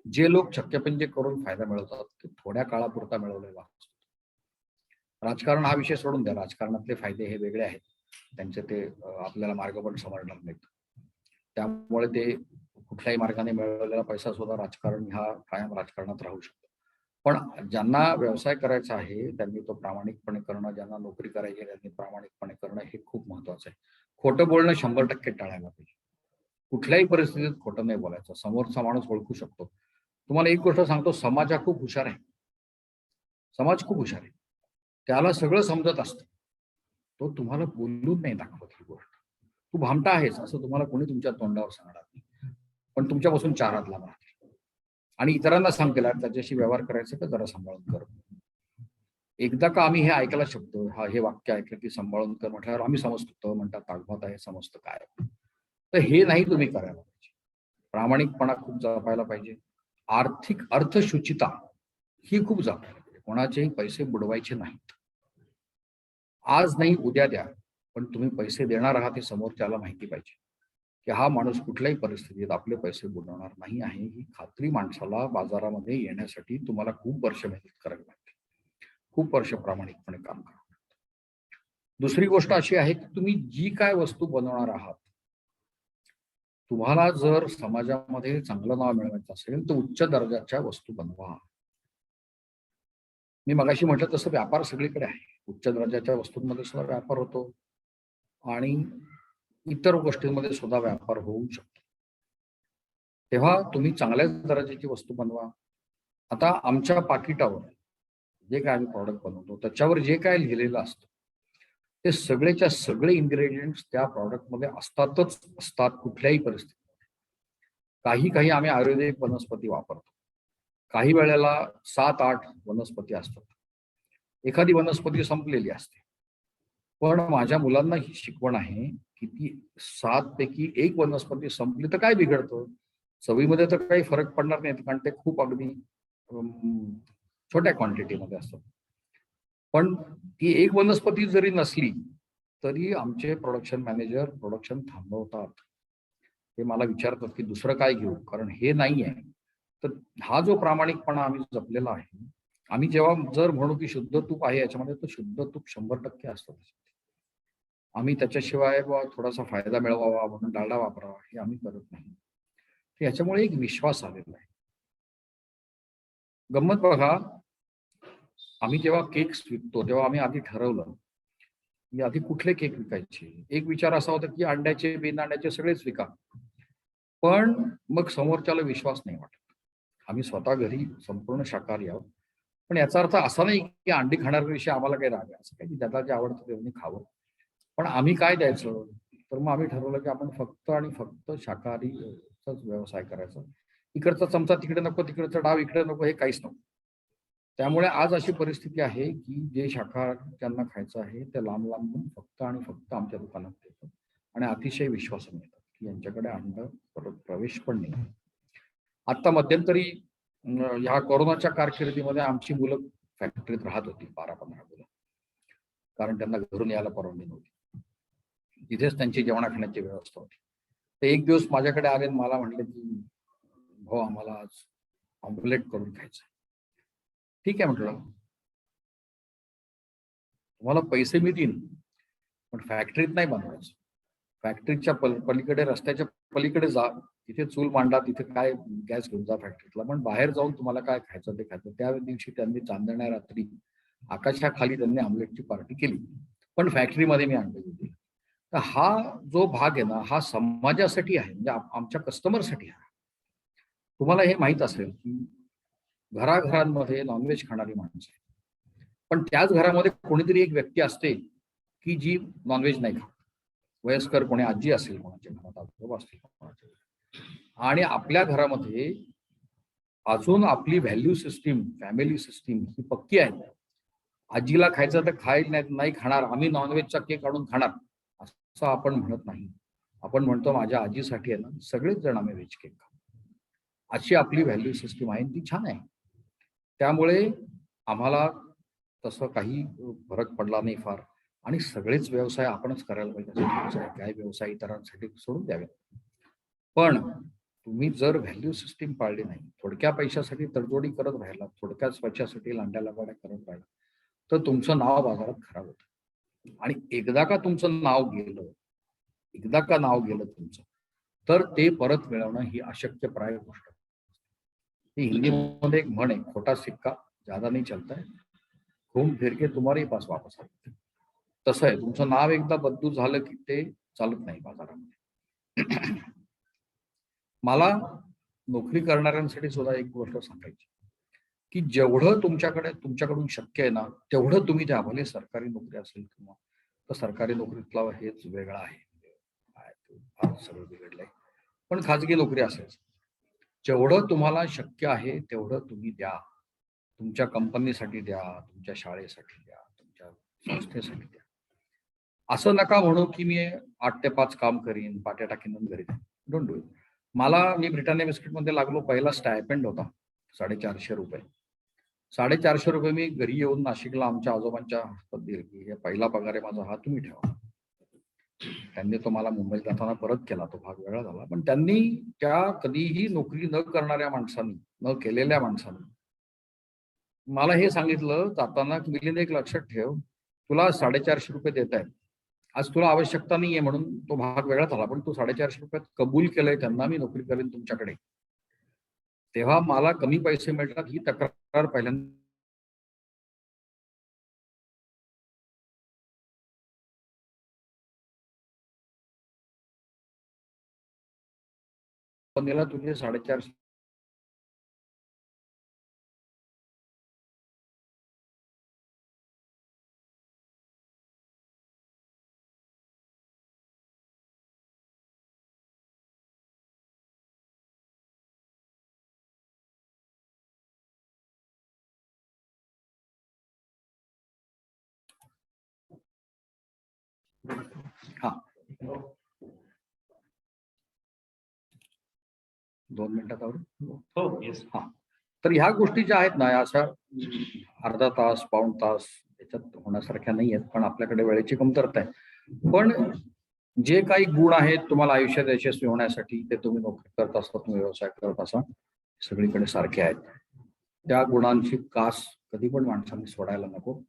C: जे लोक शक्यपंजे करून फायदा मिळवतात ते थोड्या काळापुरता मिळवलेला असतो. राजकारण हा विषय सोडून द्या, राजकारणातले फायदे हे वेगळे आहेत. त्यांचे ते आपल्याला मार्ग पण समजणार नाहीत. त्यामुळे ते कुठल्याही मार्गाने मिळवलेला पैसा सुद्धा राजकारण ह्या कायम राजकारणात राहू शकतो. पण ज्यांना व्यवसाय करायचा आहे त्यांनी तो प्रामाणिकपणे करणं, ज्यांना नोकरी करायची आहे त्यांनी प्रामाणिकपणे करणं हे खूप महत्वाचं आहे. खोटं बोलणं 100% टाळायला पाहिजे. कुठल्याही परिस्थितीत खोटं नाही बोलायचं. समोरचा माणूस ओळखू शकतो. तुम्हाला एक गोष्ट सांगतो, समाज हा खूप हुशार आहे. समाज खूप हुशार आहे. त्याला सगळं समजत असतं. तो तुम्हाला बोलून नाही दाखवत ही गोष्ट. तू भामटा आहेस असं तुम्हाला कोणी तुमच्या तोंडावर सांगणार नाही, पण तुमच्यापासून 4 हात लांब राहतील आणि इतरांना सांगतील त्याच्याशी व्यवहार करायचं तर जरा सांभाळून कर. एकदा का आम्ही हे ऐकला शब्द, हे वाक्य ऐकलं की सांभाळून कर म्हटल्यावर आम्ही समजतो म्हणतात ताकद आहे, समजतं काय. तर हे नाही तुम्ही करायला पाहिजे. प्रामाणिकपणा खूप जपायला पाहिजे. आर्थिक अर्थशुचिता ही खूप जपली पाहिजे. कोणाचेही पैसे बुडवायचे नाहीत. आज नाही उद्या द्या, पण तुम्ही पैसे देणार आहात हे समोरच्याला माहिती पाहिजे की हा माणूस कुठल्याही परिस्थितीत आपले पैसे बुडवणार नाही आहे. ही खात्री माणसाला बाजारामध्ये येण्यासाठी तुम्हाला खूप वर्ष मेहनत करावी लागते, खूप वर्ष प्रामाणिकपणे काम करावं लागतं. दुसरी गोष्ट अशी आहे की तुम्ही जी काय वस्तू बनवणार आहात, तुम्हाला जर समाजामध्ये चांगलं नाव मिळवायचं असेल तर उच्च दर्जाच्या वस्तू बनवा. मी मगाशी म्हटलं तसं व्यापार सगळीकडे आहे. उच्च दर्जाच्या वस्तूंमध्ये सुद्धा व्यापार होतो आणि इतर गोष्टींमध्ये सुद्धा व्यापार होऊ शकतो. तेव्हा तुम्ही चांगल्याच दर्जाची वस्तू बनवा. आता आमच्या पाकिटावर जे काय आम्ही प्रॉडक्ट बनवतो त्याच्यावर जे काय लिहिलेलं असतं ते सगळेच्या सगळे इन्ग्रेडियंट्स त्या प्रॉडक्टमध्ये असतातच असतात कुठल्याही परिस्थितीत. काही काही आम्ही आयुर्वेदिक वनस्पती वापरतो. काही वेळेला 7-8 वनस्पती असतात. एखादी वनस्पती संपलेली असते. पण माझ्या मुलांना ही शिकवण आहे की ती 7 पैकी 1 वनस्पती संपली तर काय बिघडतं? चवीमध्ये तर काही फरक पडणार नाही कारण ते खूप अगदी छोट्या क्वांटिटीमध्ये असतात. पण ती एक वनस्पती जरी नसली तरी आमचे प्रोडक्शन मॅनेजर प्रोडक्शन थांबवतात. ते मला विचारतात की दुसरं काय घेऊ, कारण हे नाही आहे. तर हा जो प्रामाणिकपणा आम्ही जपलेला आहे, आम्ही जेव्हा जर म्हणू की शुद्ध तूप आहे याच्यामध्ये, तर शुद्ध तूप 100% असतं. आम्ही त्याच्याशिवाय थोडासा फायदा मिळवावा म्हणून डालडा वापरावा हे आम्ही करत नाही. याच्यामुळे एक विश्वास आलेला आहे. गंमत बघा, आम्ही जेव्हा केक्स विकतो तेव्हा आम्ही आधी ठरवलं की आधी कुठले केक विकायचे. एक विचार असा होता की अंड्याचे, बिन अंड्याचे सगळेच विका. पण मग समोरच्याला विश्वास नाही वाटत. आम्ही स्वतः घरी संपूर्ण शाकाहारी आहोत. पण याचा अर्थ असा नाही की अंडी खाणाऱ्याविषयी आम्हाला काही राग आहे. असं काही ज्याला जे आवडतं त्यांनी खावं. पण आम्ही काय द्यायचं, तर मग आम्ही ठरवलं की आपण फक्त आणि फक्त शाकाहारीचाच व्यवसाय करायचा. इकडचा चमचा तिकडे नको, तिकडचा डाव इकडे नको, हे काहीच नको. त्यामुळे आज अशी परिस्थिती आहे की जे शाकाहारी ज्यांना खायचं आहे ते लांब लांबून फक्त आणि फक्त आमच्या दुकानात येतात आणि अतिशय विश्वासाने येतात की यांच्याकडे अंड प्रवेश पण नाही. आता मध्यंतरी ह्या कोरोनाच्या कारकिर्दीमध्ये आमची मुलं फॅक्टरीत राहत होती, 12-15 मुलं, कारण त्यांना घरून यायला परवानगी नव्हती. तिथेच त्यांची जेवणा खाण्याची व्यवस्था होती. ते एक दिवस माझ्याकडे आले आणि मला म्हटले की भाऊ आम्हाला आज ऑम्लेट करून खायचं. ठीक आहे म्हटलं, तुम्हाला पैसे मी देईन पण फॅक्टरीत नाही बनवायचं. फॅक्टरीच्या पलीकडे, रस्त्याच्या पलीकडे जा, तिथे चूल मांडा, तिथे काय गॅस घेऊन जा फॅक्टरीतला, पण बाहेर जाऊन तुम्हाला काय खायचं ते खायचं. त्या दिवशी त्यांनी चांदण्या रात्री आकाशाखाली त्यांनी ऑमलेटची पार्टी केली, पण फॅक्टरीमध्ये मी अंडे दिली. तर हा जो भाग आहे ना, हा समाजासाठी आहे, म्हणजे आमच्या कस्टमरसाठी आहे. तुम्हाला हे माहित असेल की घराघरांमध्ये नॉनव्हेज खाणारी माणसं आहे, पण त्याच घरामध्ये कोणीतरी एक व्यक्ती असते की जी नॉनव्हेज नाही खात. वयस्कर कोणी आजी असेल, कोणाच्या घरात आजोबा असतील कोणाच्या, आणि आपल्या घरामध्ये अजून आपली व्हॅल्यू सिस्टीम, फॅमिली सिस्टीम ही पक्की आहे. आजीला खायचं तर खाईल, नाही खाणार, आम्ही नॉनव्हेजचा केक काढून खाणार असं आपण म्हणत नाही. आपण म्हणतो माझ्या आजीसाठी आहे ना सगळेच जण आम्ही व्हेज केक खाऊ. अशी आपली व्हॅल्यू सिस्टीम आहे, ती छान आहे. त्यामुळे आम्हाला तसं काही फरक पडला नाही फार, आणि सगळेच व्यवसाय आपणच करायला पाहिजे. काय व्यवसाय इतरांसाठी सोडून द्यावे. पण तुम्ही जर व्हॅल्यू सिस्टीम पाळली नाही, थोडक्या पैशासाठी तडजोडी करत राहिला, थोडक्याच पैशासाठी लांड्या लगाड्या करत राहिला, तर तुमचं नाव बाजारात खराब होतं. आणि एकदा का तुमचं नाव गेलं तुमचं, तर ते परत मिळवणं ही अशक्यप्राय गोष्ट. ही हिंदीमध्ये एक म्हण आहे, खोटा सिक्का ज्यादा नाही चलता है, घूम फिर के तुम्हारे पास वापस आते. तसं आहे, तुमचं नाव एकदा बदलू झालं की ते चालत नाही बाजारामध्ये. मला नोकरी करणाऱ्यांसाठी सुद्धा एक गोष्ट सांगायची की जेवढं तुमच्याकडून शक्य आहे ना तेवढं तुम्ही द्या. भले सरकारी नोकरी असेल किंवा, तर सरकारी नोकरीतला हेच वेगळं आहे, सगळं बिघडलंय. पण खाजगी नोकरी असेल, जेवढं तुम्हाला शक्य आहे तेवढं तुम्ही द्या. तुमच्या कंपनीसाठी द्या, तुमच्या शाळेसाठी द्या, तुमच्या संस्थेसाठी द्या. असं नका म्हणू की मी 8 ते 5 काम करीन, पाट्या टाकीन घरी. Don't do it. मला मी ब्रिटानिया बिस्किटमध्ये लागलो, पहिला स्टायपेंड होता 450 रुपये. 450 रुपये मी घरी येऊन नाशिकला आमच्या आजोबांच्या हातात दिले की हे पहिला पगार आहे माझा, हा तुम्ही ठेवा. त्यांनी तो मला मुंबईत जाताना परत केला, तो भाग वेगळा झाला. पण त्यांनी त्या कधीही नोकरी न करणाऱ्या माणसांनी, न केलेल्या माणसांनी मला हे सांगितलं जाताना, मिलिंद एक लक्षात ठेव, तुला 450 रुपये देत आहेत, आज तुला आवश्यकता नाहीये म्हणून तो भाग वेगळा झाला, पण तू 450 रुपयात कबूल केलंय त्यांना मी नोकरी करेन तुमच्याकडे, तेव्हा मला कमी पैसे मिळतात ही तक्रार पहिल्यांदा तुझे 450 हा 2 मिनिटात आवडेल.
D: हो येस.
C: हा, तर ह्या गोष्टी ज्या आहेत ना, या अशा अर्धा तास पाऊण तास याच्यात होण्यासारख्या नाही आहेत, पण आपल्याकडे वेळेची कमतरता आहे. पण जे काही गुण आहेत तुम्हाला आयुष्यात यशस्वी होण्यासाठी, ते तुम्ही नोकरी करत असता, तुम्ही व्यवसाय करत असा, सगळीकडे सारखे आहेत. त्या गुणांची कास कधी पण माणसांनी सोडायला नको.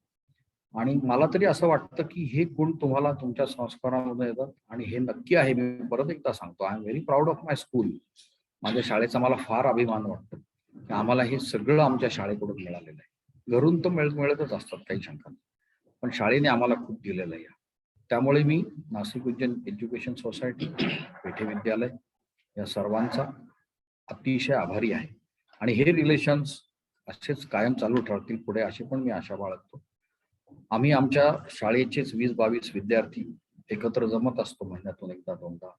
C: आणि मला तरी असं वाटतं की हे गुण तुम्हाला तुमच्या संस्कारामध्ये येतात, आणि हे नक्की आहे. मी परत एकदा सांगतो, I am very proud of my school. माझ्या शाळेचा मला फार अभिमान वाटतो की आम्हाला हे सगळं आमच्या शाळेकडून मिळालेलं आहे. घरून तर मिळतच असतात काही शंका, पण शाळेने आम्हाला खूप दिलेलं आहे. त्यामुळे मी नाशिक उज्जैन एज्युकेशन सोसायटी, पेठे विद्यालय या सर्वांचा अतिशय आभारी आहे. आणि हे रिलेशन्स असेच कायम चालू ठरतील पुढे, अशी पण मी आशा बाळगतो. आम्ही आमच्या शाळेचेच 20-22 विद्यार्थी एकत्र जमत असतो महिन्यातून एकदा दोनदा.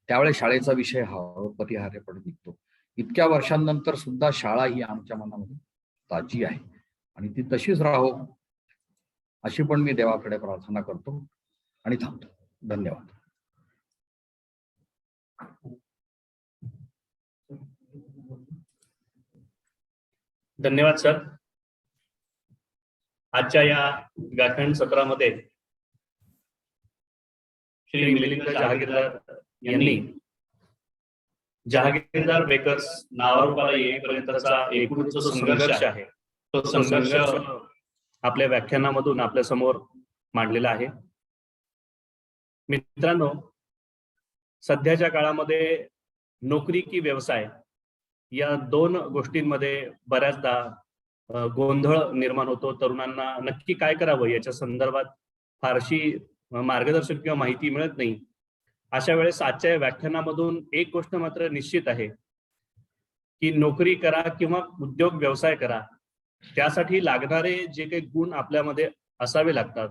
C: त्यावेळेस शाळेचा विषय हा अपरिहार्यपणे निघतो. इतक्या वर्षांनंतर सुद्धा शाळा ही आमच्या मनामध्ये ताजी आहे, आणि ती तशीच राहो अशी पण मी देवाकडे प्रार्थना करतो आणि थांबतो. धन्यवाद.
D: धन्यवाद सर. आजच्या या व्याख्यान सत्रामध्ये श्री मिलिंद जहागीरदार यांनी जहागीरदार बेकर्स नावारूपाला येईपर्यंतचा एकूण जो संघर्ष आहे, तो संघर्ष आपल्या व्याख्यानामधून आपल्या समोर मांडलेला आहे. मित्रांनो, सध्याच्या काळामध्ये नोकरी की व्यवसाय या दोन गोष्टींमध्ये बऱ्याचदा गोंधळ निर्माण होतो. तरुणांना नक्की काय करावं याच्या संदर्भात फारशी मार्गदर्शन किंवा माहिती मिळत नाही. अशा वेळेस आजच्या व्याख्यानामधून एक गोष्ट मात्र निश्चित आहे की नोकरी करा किंवा उद्योग व्यवसाय करा, त्यासाठी लागणारे जे काही गुण आपल्यामध्ये असावे लागतात,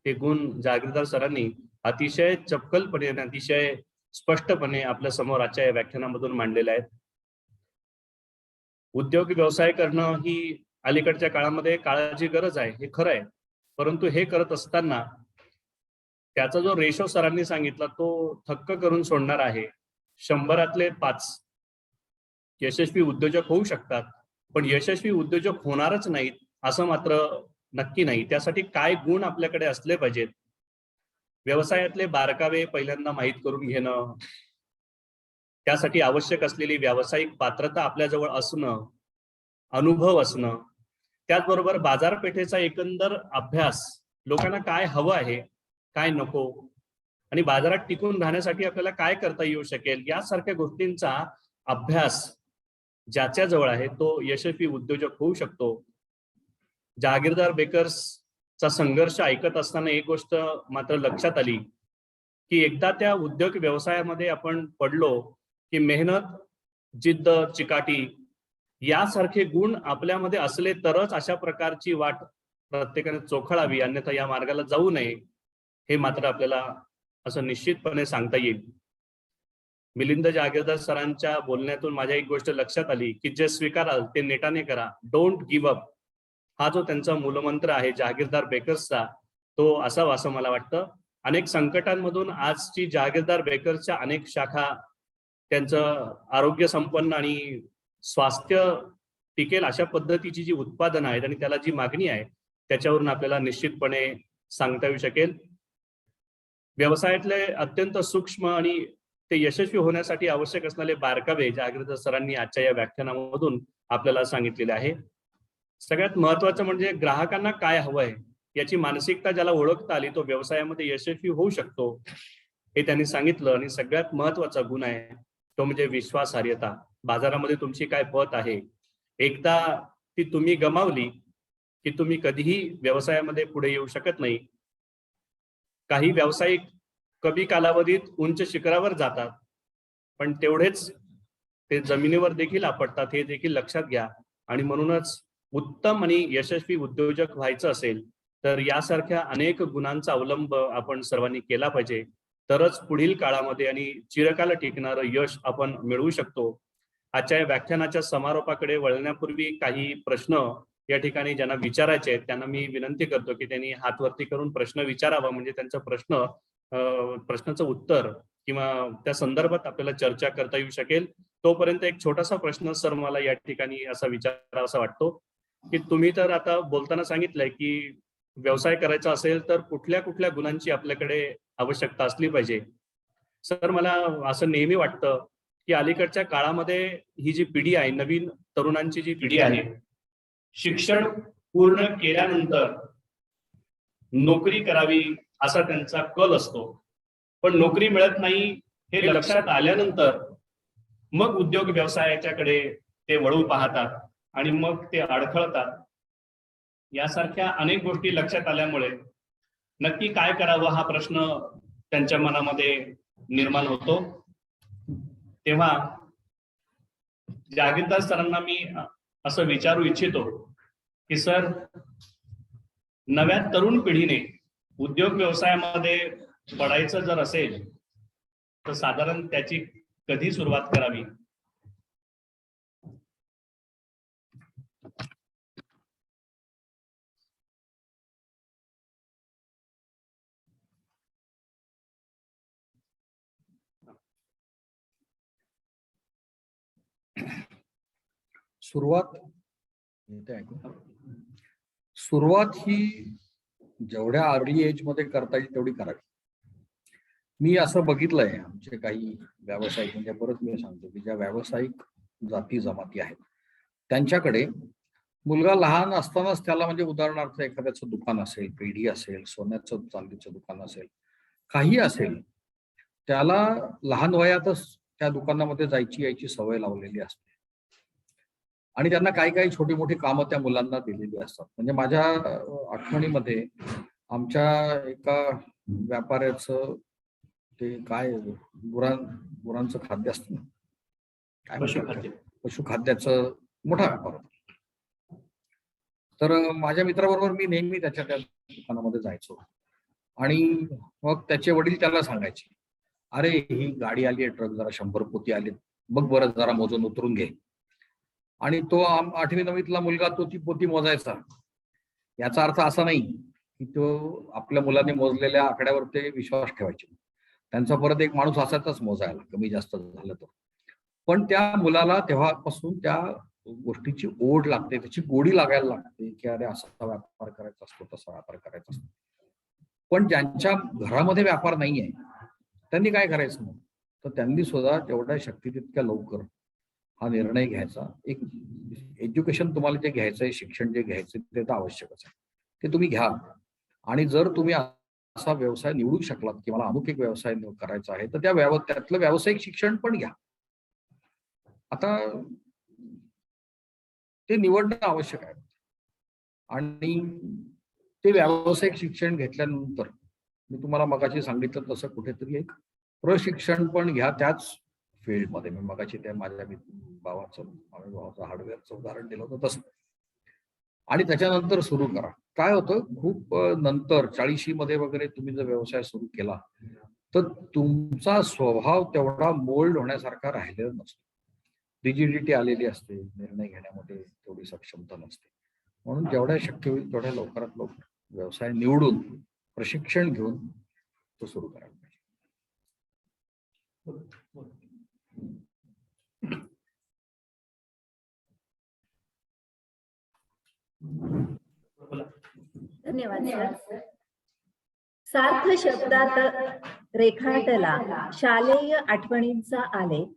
D: ते गुण जहागीरदार सरांनी अतिशय चपखलपणे आणि अतिशय स्पष्टपणे आपल्या समोर आजच्या या व्याख्यानामधून मांडलेले आहेत. उद्योग व्यवसाय करणं ही अलीकडच्या काळामध्ये काळाची गरज आहे, हे खरं आहे. परंतु हे करत असताना त्याचा जो रेशो सरांनी सांगितला तो थक्क करून सोडणार आहे. 100 5 यशस्वी उद्योजक होऊ शकतात, पण यशस्वी उद्योजक होणारच नाहीत असं मात्र नक्की नाही. त्यासाठी काय गुण आपल्याकडे असले पाहिजेत, व्यवसायातले बारकावे पहिल्यांदा माहीत करून घेणं, त्यासाठी आवश्यक असलेली व्यावसायिक पात्रता आपल्याजवळ असणं, अनुभव असणं, त्याचबरोबर बाजारपेठेचा एकंदर अभ्यास, लोकांना काय हवं आहे काय नको, आणि बाजारात टिकून राहण्यासाठी आपल्याला काय करता येऊ शकेल, यासारख्या गोष्टींचा अभ्यास ज्याच्याजवळ आहे तो यशस्वी उद्योजक होऊ शकतो. जहागीरदार बेकर्सचा संघर्ष ऐकत असताना एक गोष्ट मात्र लक्षात आली की एकदा त्या उद्योग व्यवसायामध्ये आपण पडलो की मेहनत, जिद्द, चिकाटी यासारखे गुण आपल्यामध्ये असले तरच अशा प्रकारची वाट प्रत्येकाने चोखळावी, अन्यथा या मार्गाला जाऊ नये, हे मात्र आपल्याला असं निश्चितपणे सांगता येईल. मिलिंद जहागीरदार सरांच्या बोलण्यातून माझ्या एक गोष्ट लक्षात आली की जे स्वीकाराल ते नेटाने करा, डोंट गिव्ह अप, हा जो त्यांचा मूलमंत्र आहे जहागीरदार बेकर्सचा, तो असावा असं मला वाटतं. अनेक संकटांमधून आजची जहागीरदार बेकर्सच्या अनेक शाखा त्यांचं आरोग्य संपन्न आणि स्वास्थ्य टिकेल अशा पद्धतीची जी उत्पादनं आहेत आणि त्याला जी मागणी आहे त्याच्यावरून आपल्याला निश्चितपणे सांगता येऊ शकेल. व्यवसायातले अत्यंत सूक्ष्म आणि ते यशस्वी होण्यासाठी आवश्यक असणारे बारकावे जागृत सरांनी आजच्या या व्याख्यानामधून आपल्याला सांगितलेले आहे. सगळ्यात महत्वाचं म्हणजे ग्राहकांना काय हवंय याची मानसिकता ज्याला ओळखता आली तो व्यवसायामध्ये यशस्वी होऊ शकतो हे त्यांनी सांगितलं. आणि सगळ्यात महत्वाचा गुण आहे तो म्हणजे विश्वासार्हता. बाजारामध्ये तुमची काय पत आहे, एकदा ती तुम्ही गमावली की तुम्ही कधीही व्यवसायामध्ये पुढे येऊ शकत नाही. काही व्यावसायिक कमी कालावधीत उंच शिखरावर जातात, पण तेवढेच ते जमिनीवर देखील आपटतात हे देखील लक्षात घ्या. आणि म्हणूनच उत्तम आणि यशस्वी उद्योजक व्हायचं असेल तर यासारख्या अनेक गुणांचा अवलंब आपण सर्वांनी केला पाहिजे, तरच पुढील काळामध्ये आणि चिरकाल टिकणारं यश आपण मिळवू शकतो. आजच्या या व्याख्यानाच्या समारोपाकडे वळण्यापूर्वी काही प्रश्न या ठिकाणी ज्यांना विचारायचे आहेत त्यांना मी विनंती करतो की त्यांनी हात वरती करून प्रश्न विचारावा, म्हणजे त्यांचा प्रश्नाचं उत्तर किंवा त्या संदर्भात आपल्याला चर्चा करता येऊ शकेल. तोपर्यंत एक छोटासा प्रश्न सर मला या ठिकाणी असा विचारावा वाटतो की तुम्ही तर आता बोलताना सांगितलंय की व्यवसाय करायचा असेल तर कुठल्या कुठल्या गुणांची आपल्याकडे आवश्यकता असली पाहिजे. सर मला असं नेहमी वाटतं की अलीकडच्या काळामध्ये ही जी पिढी आहे, नवीन तरुणांची जी पिढी आहे, शिक्षण पूर्ण केल्यानंतर नोकरी करावी असा त्यांचा कल असतो, पण नोकरी मिळत नाही हे लक्षात आल्यानंतर मग उद्योग व्यवसायाच्याकडे ते वळू पाहतात आणि मग ते अडखळतात. यासारख्या अनेक गोष्टी लक्षात आल्यामुळे नक्की काय करावं हा प्रश्न त्यांच्या मनामध्ये निर्माण होतो. तेव्हा जागीरदार सरांना मी असं विचारू इच्छितो की सर, नव्या तरुण पिढीने उद्योग व्यवसायामध्ये पडायचं जर असेल तर साधारण त्याची कधी सुरुवात करावी?
C: सुरुवात ही जेवढ्या अर्ली एज मध्ये करता येईल तेवढी करावी. मी असं बघितलंय, आमचे काही व्यावसायिक, म्हणजे परत मी सांगतो की ज्या व्यावसायिक जाती जमाती आहेत त्यांच्याकडे मुलगा लहान असतानाच त्याला, म्हणजे उदाहरणार्थ एखाद्याचं दुकान असेल, पेढी असेल, सोन्याचं चांदीचं दुकान असेल, काही असेल, त्याला लहान वयातच त्या दुकानामध्ये जायची यायची सवय लावलेली असते आणि त्यांना काही काही छोटी मोठी कामं त्या मुलांना दिलेली असतात. म्हणजे माझ्या आठवणीमध्ये आमच्या एका व्यापाऱ्याचं ते काय गुरांचं खाद्य असतं ना, काय पशुखाद्याचं मोठा व्यापार होता. तर माझ्या मित्राबरोबर मी नेहमी त्याच्या त्या दुकानामध्ये जायचो आणि मग त्याचे वडील त्याला सांगायचे, अरे ही गाडी आली आहे, ट्रक, जरा 100 पोती आले, बघ बरं, जरा मोजून उतरून घे. आणि तो 8वी 9वीतला मुलगा तो ती पोती मोजायचा. याचा अर्थ असा नाही की तो आपल्या मुलाने मोजलेल्या आकड्यावर ते विश्वास ठेवायचे. त्यांचा परत एक माणूस असायचाच मोजायला, कमी जास्त झालं तर. पण त्या मुलाला तेव्हापासून त्या गोष्टीची ओढ लागते, त्याची गोडी लागायला लागते की अरे असा व्यापार करायचा असतो, तसा व्यापार करायचा असतो. पण ज्यांच्या घरामध्ये व्यापार नाहीये त्यांनी काय करायचं मग? तर त्यांनी सुद्धा तेवढ्या शक्ती तितक्या लवकर हा निर्णय घ्यायचा. एक एज्युकेशन तुम्हाला जे घ्यायचंय, शिक्षण जे घ्यायचं ते तर आवश्यकच आहे, ते तुम्ही घ्या. आणि जर तुम्ही असा व्यवसाय निवडू शकलात की मला अमुक एक व्यवसाय करायचा आहे, तर त्यातलं व्यावसायिक शिक्षण पण घ्या. आता ते निवडणं आवश्यक आहे आणि ते व्यावसायिक शिक्षण घेतल्यानंतर मी तुम्हाला मगाशी सांगितलं तसं कुठेतरी एक प्रशिक्षण पण घ्या त्याच फील्डमध्ये. मी मगाशी त्या माझ्या भावाचं हार्डवेअरचं उदाहरण दिलं होतं तसं. आणि त्याच्यानंतर सुरू करा. काय होतं, खूप नंतर 40शी मध्ये वगैरे तुम्ही जर व्यवसाय सुरू केला तर तुमचा स्वभाव तेवढा मोल्ड होण्यासारखा राहिलेला नसतो. रिजिडिटी आलेली असते, निर्णय घेण्यामध्ये तेवढी सक्षमता नसते. म्हणून जेवढ्या शक्य होईल तेवढ्या लवकरात लवकर व्यवसाय निवडून प्रशिक्षण घेऊन तो सुरू करायला पाहिजे.
A: धन्यवाद सर. सार्थ शब्दात रेखाटला शालेय आठवणींचा आलेख.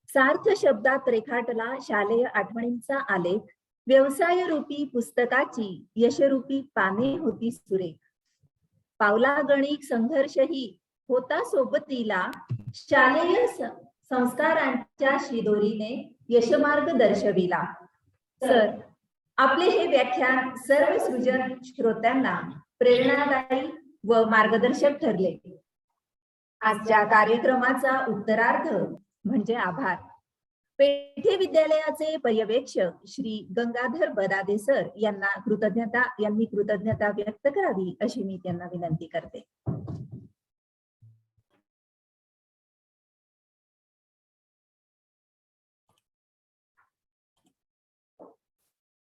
A: सार्थ शब्दात रेखाटला शालेय आठवणींचा आलेख. व्यवसायरूपी पुस्तकाची यशरूपी पाने होती सुरेख. पावलागणिक संघर्षही होता सोबतीला. शालेय संस्कारांच्या शिदोरीने यशमार्ग दर्शविला. सर, आपले हे व्याख्यान सर्व सृजन श्रोत्यांना प्रेरणादायी व मार्गदर्शक ठरले. आजच्या कार्यक्रमाचा उत्तरार्ध म्हणजे आभार. पेठे विद्यालयाचे पर्यवेक्षक श्री गंगाधर बदादे सर यांनी कृतज्ञता व्यक्त करावी अशी मी त्यांना विनंती करते.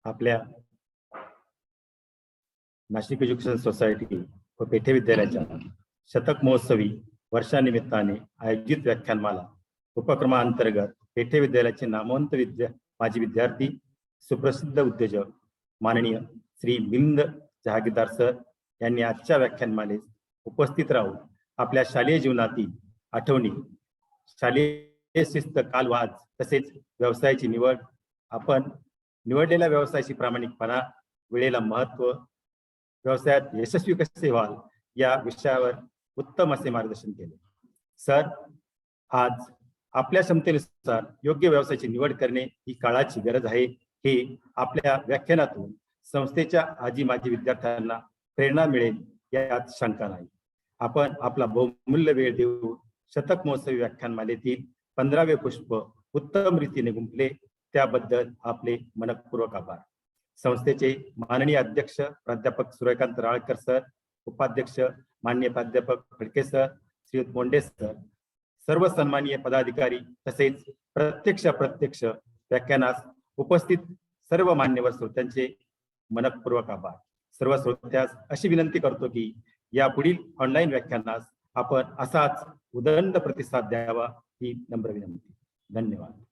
E: आपल्या नाशिक एज्युकेशन सोसायटी व पेठे विद्यालयाच्या शतक महोत्सवी वर्षानिमित्ताने आयोजित व्याख्यानमाला उपक्रमांतर्गत पेठे विद्यालयाचे नामवंत माजी विद्यार्थी, सुप्रसिद्ध उद्योजक माननीय श्री मिलिंद जहागीरदार सर यांनी आजच्या व्याख्यानमालेत उपस्थित राहून आपल्या शालेय जीवनातील आठवणी, शालेय शिस्त, कालवाज तसेच व्यवसायाची निवड, आपण निवडलेल्या व्यवसायाची प्रामाणिकपणा, वेळेला महत्व, व्यवसायात यशस्वी कसे व्हाल या विषयावर उत्तम असे मार्गदर्शन केले. सर, आज आपल्या क्षमतेनुसार योग्य व्यवसायाची निवड करणे ही काळाची गरज आहे हे आपल्या व्याख्यानातून संस्थेच्या आजी माजी विद्यार्थ्यांना प्रेरणा मिळेल यात शंका नाही. आपण आपला बहुमूल्य वेळ देऊन शतक महोत्सवी व्याख्यानमालेतील 15वे पुष्प उत्तम रीतीने गुंफले त्याबद्दल आपले मनपूर्वक आभार. संस्थेचे माननीय अध्यक्ष प्राध्यापक सूर्यकांत राळकर सर, उपाध्यक्ष माननीय प्राध्यापक फडके सर, श्री मोंडे सर, सर्व सन्माननीय पदाधिकारी तसेच प्रत्यक्ष व्याख्यानास उपस्थित सर्व मान्यवर श्रोत्यांचे मनपूर्वक आभार. सर्व श्रोत्यास अशी विनंती करतो की यापुढील ऑनलाईन व्याख्यानास आपण असाच उदंड प्रतिसाद द्यावा ही नम्र विनंती. धन्यवाद.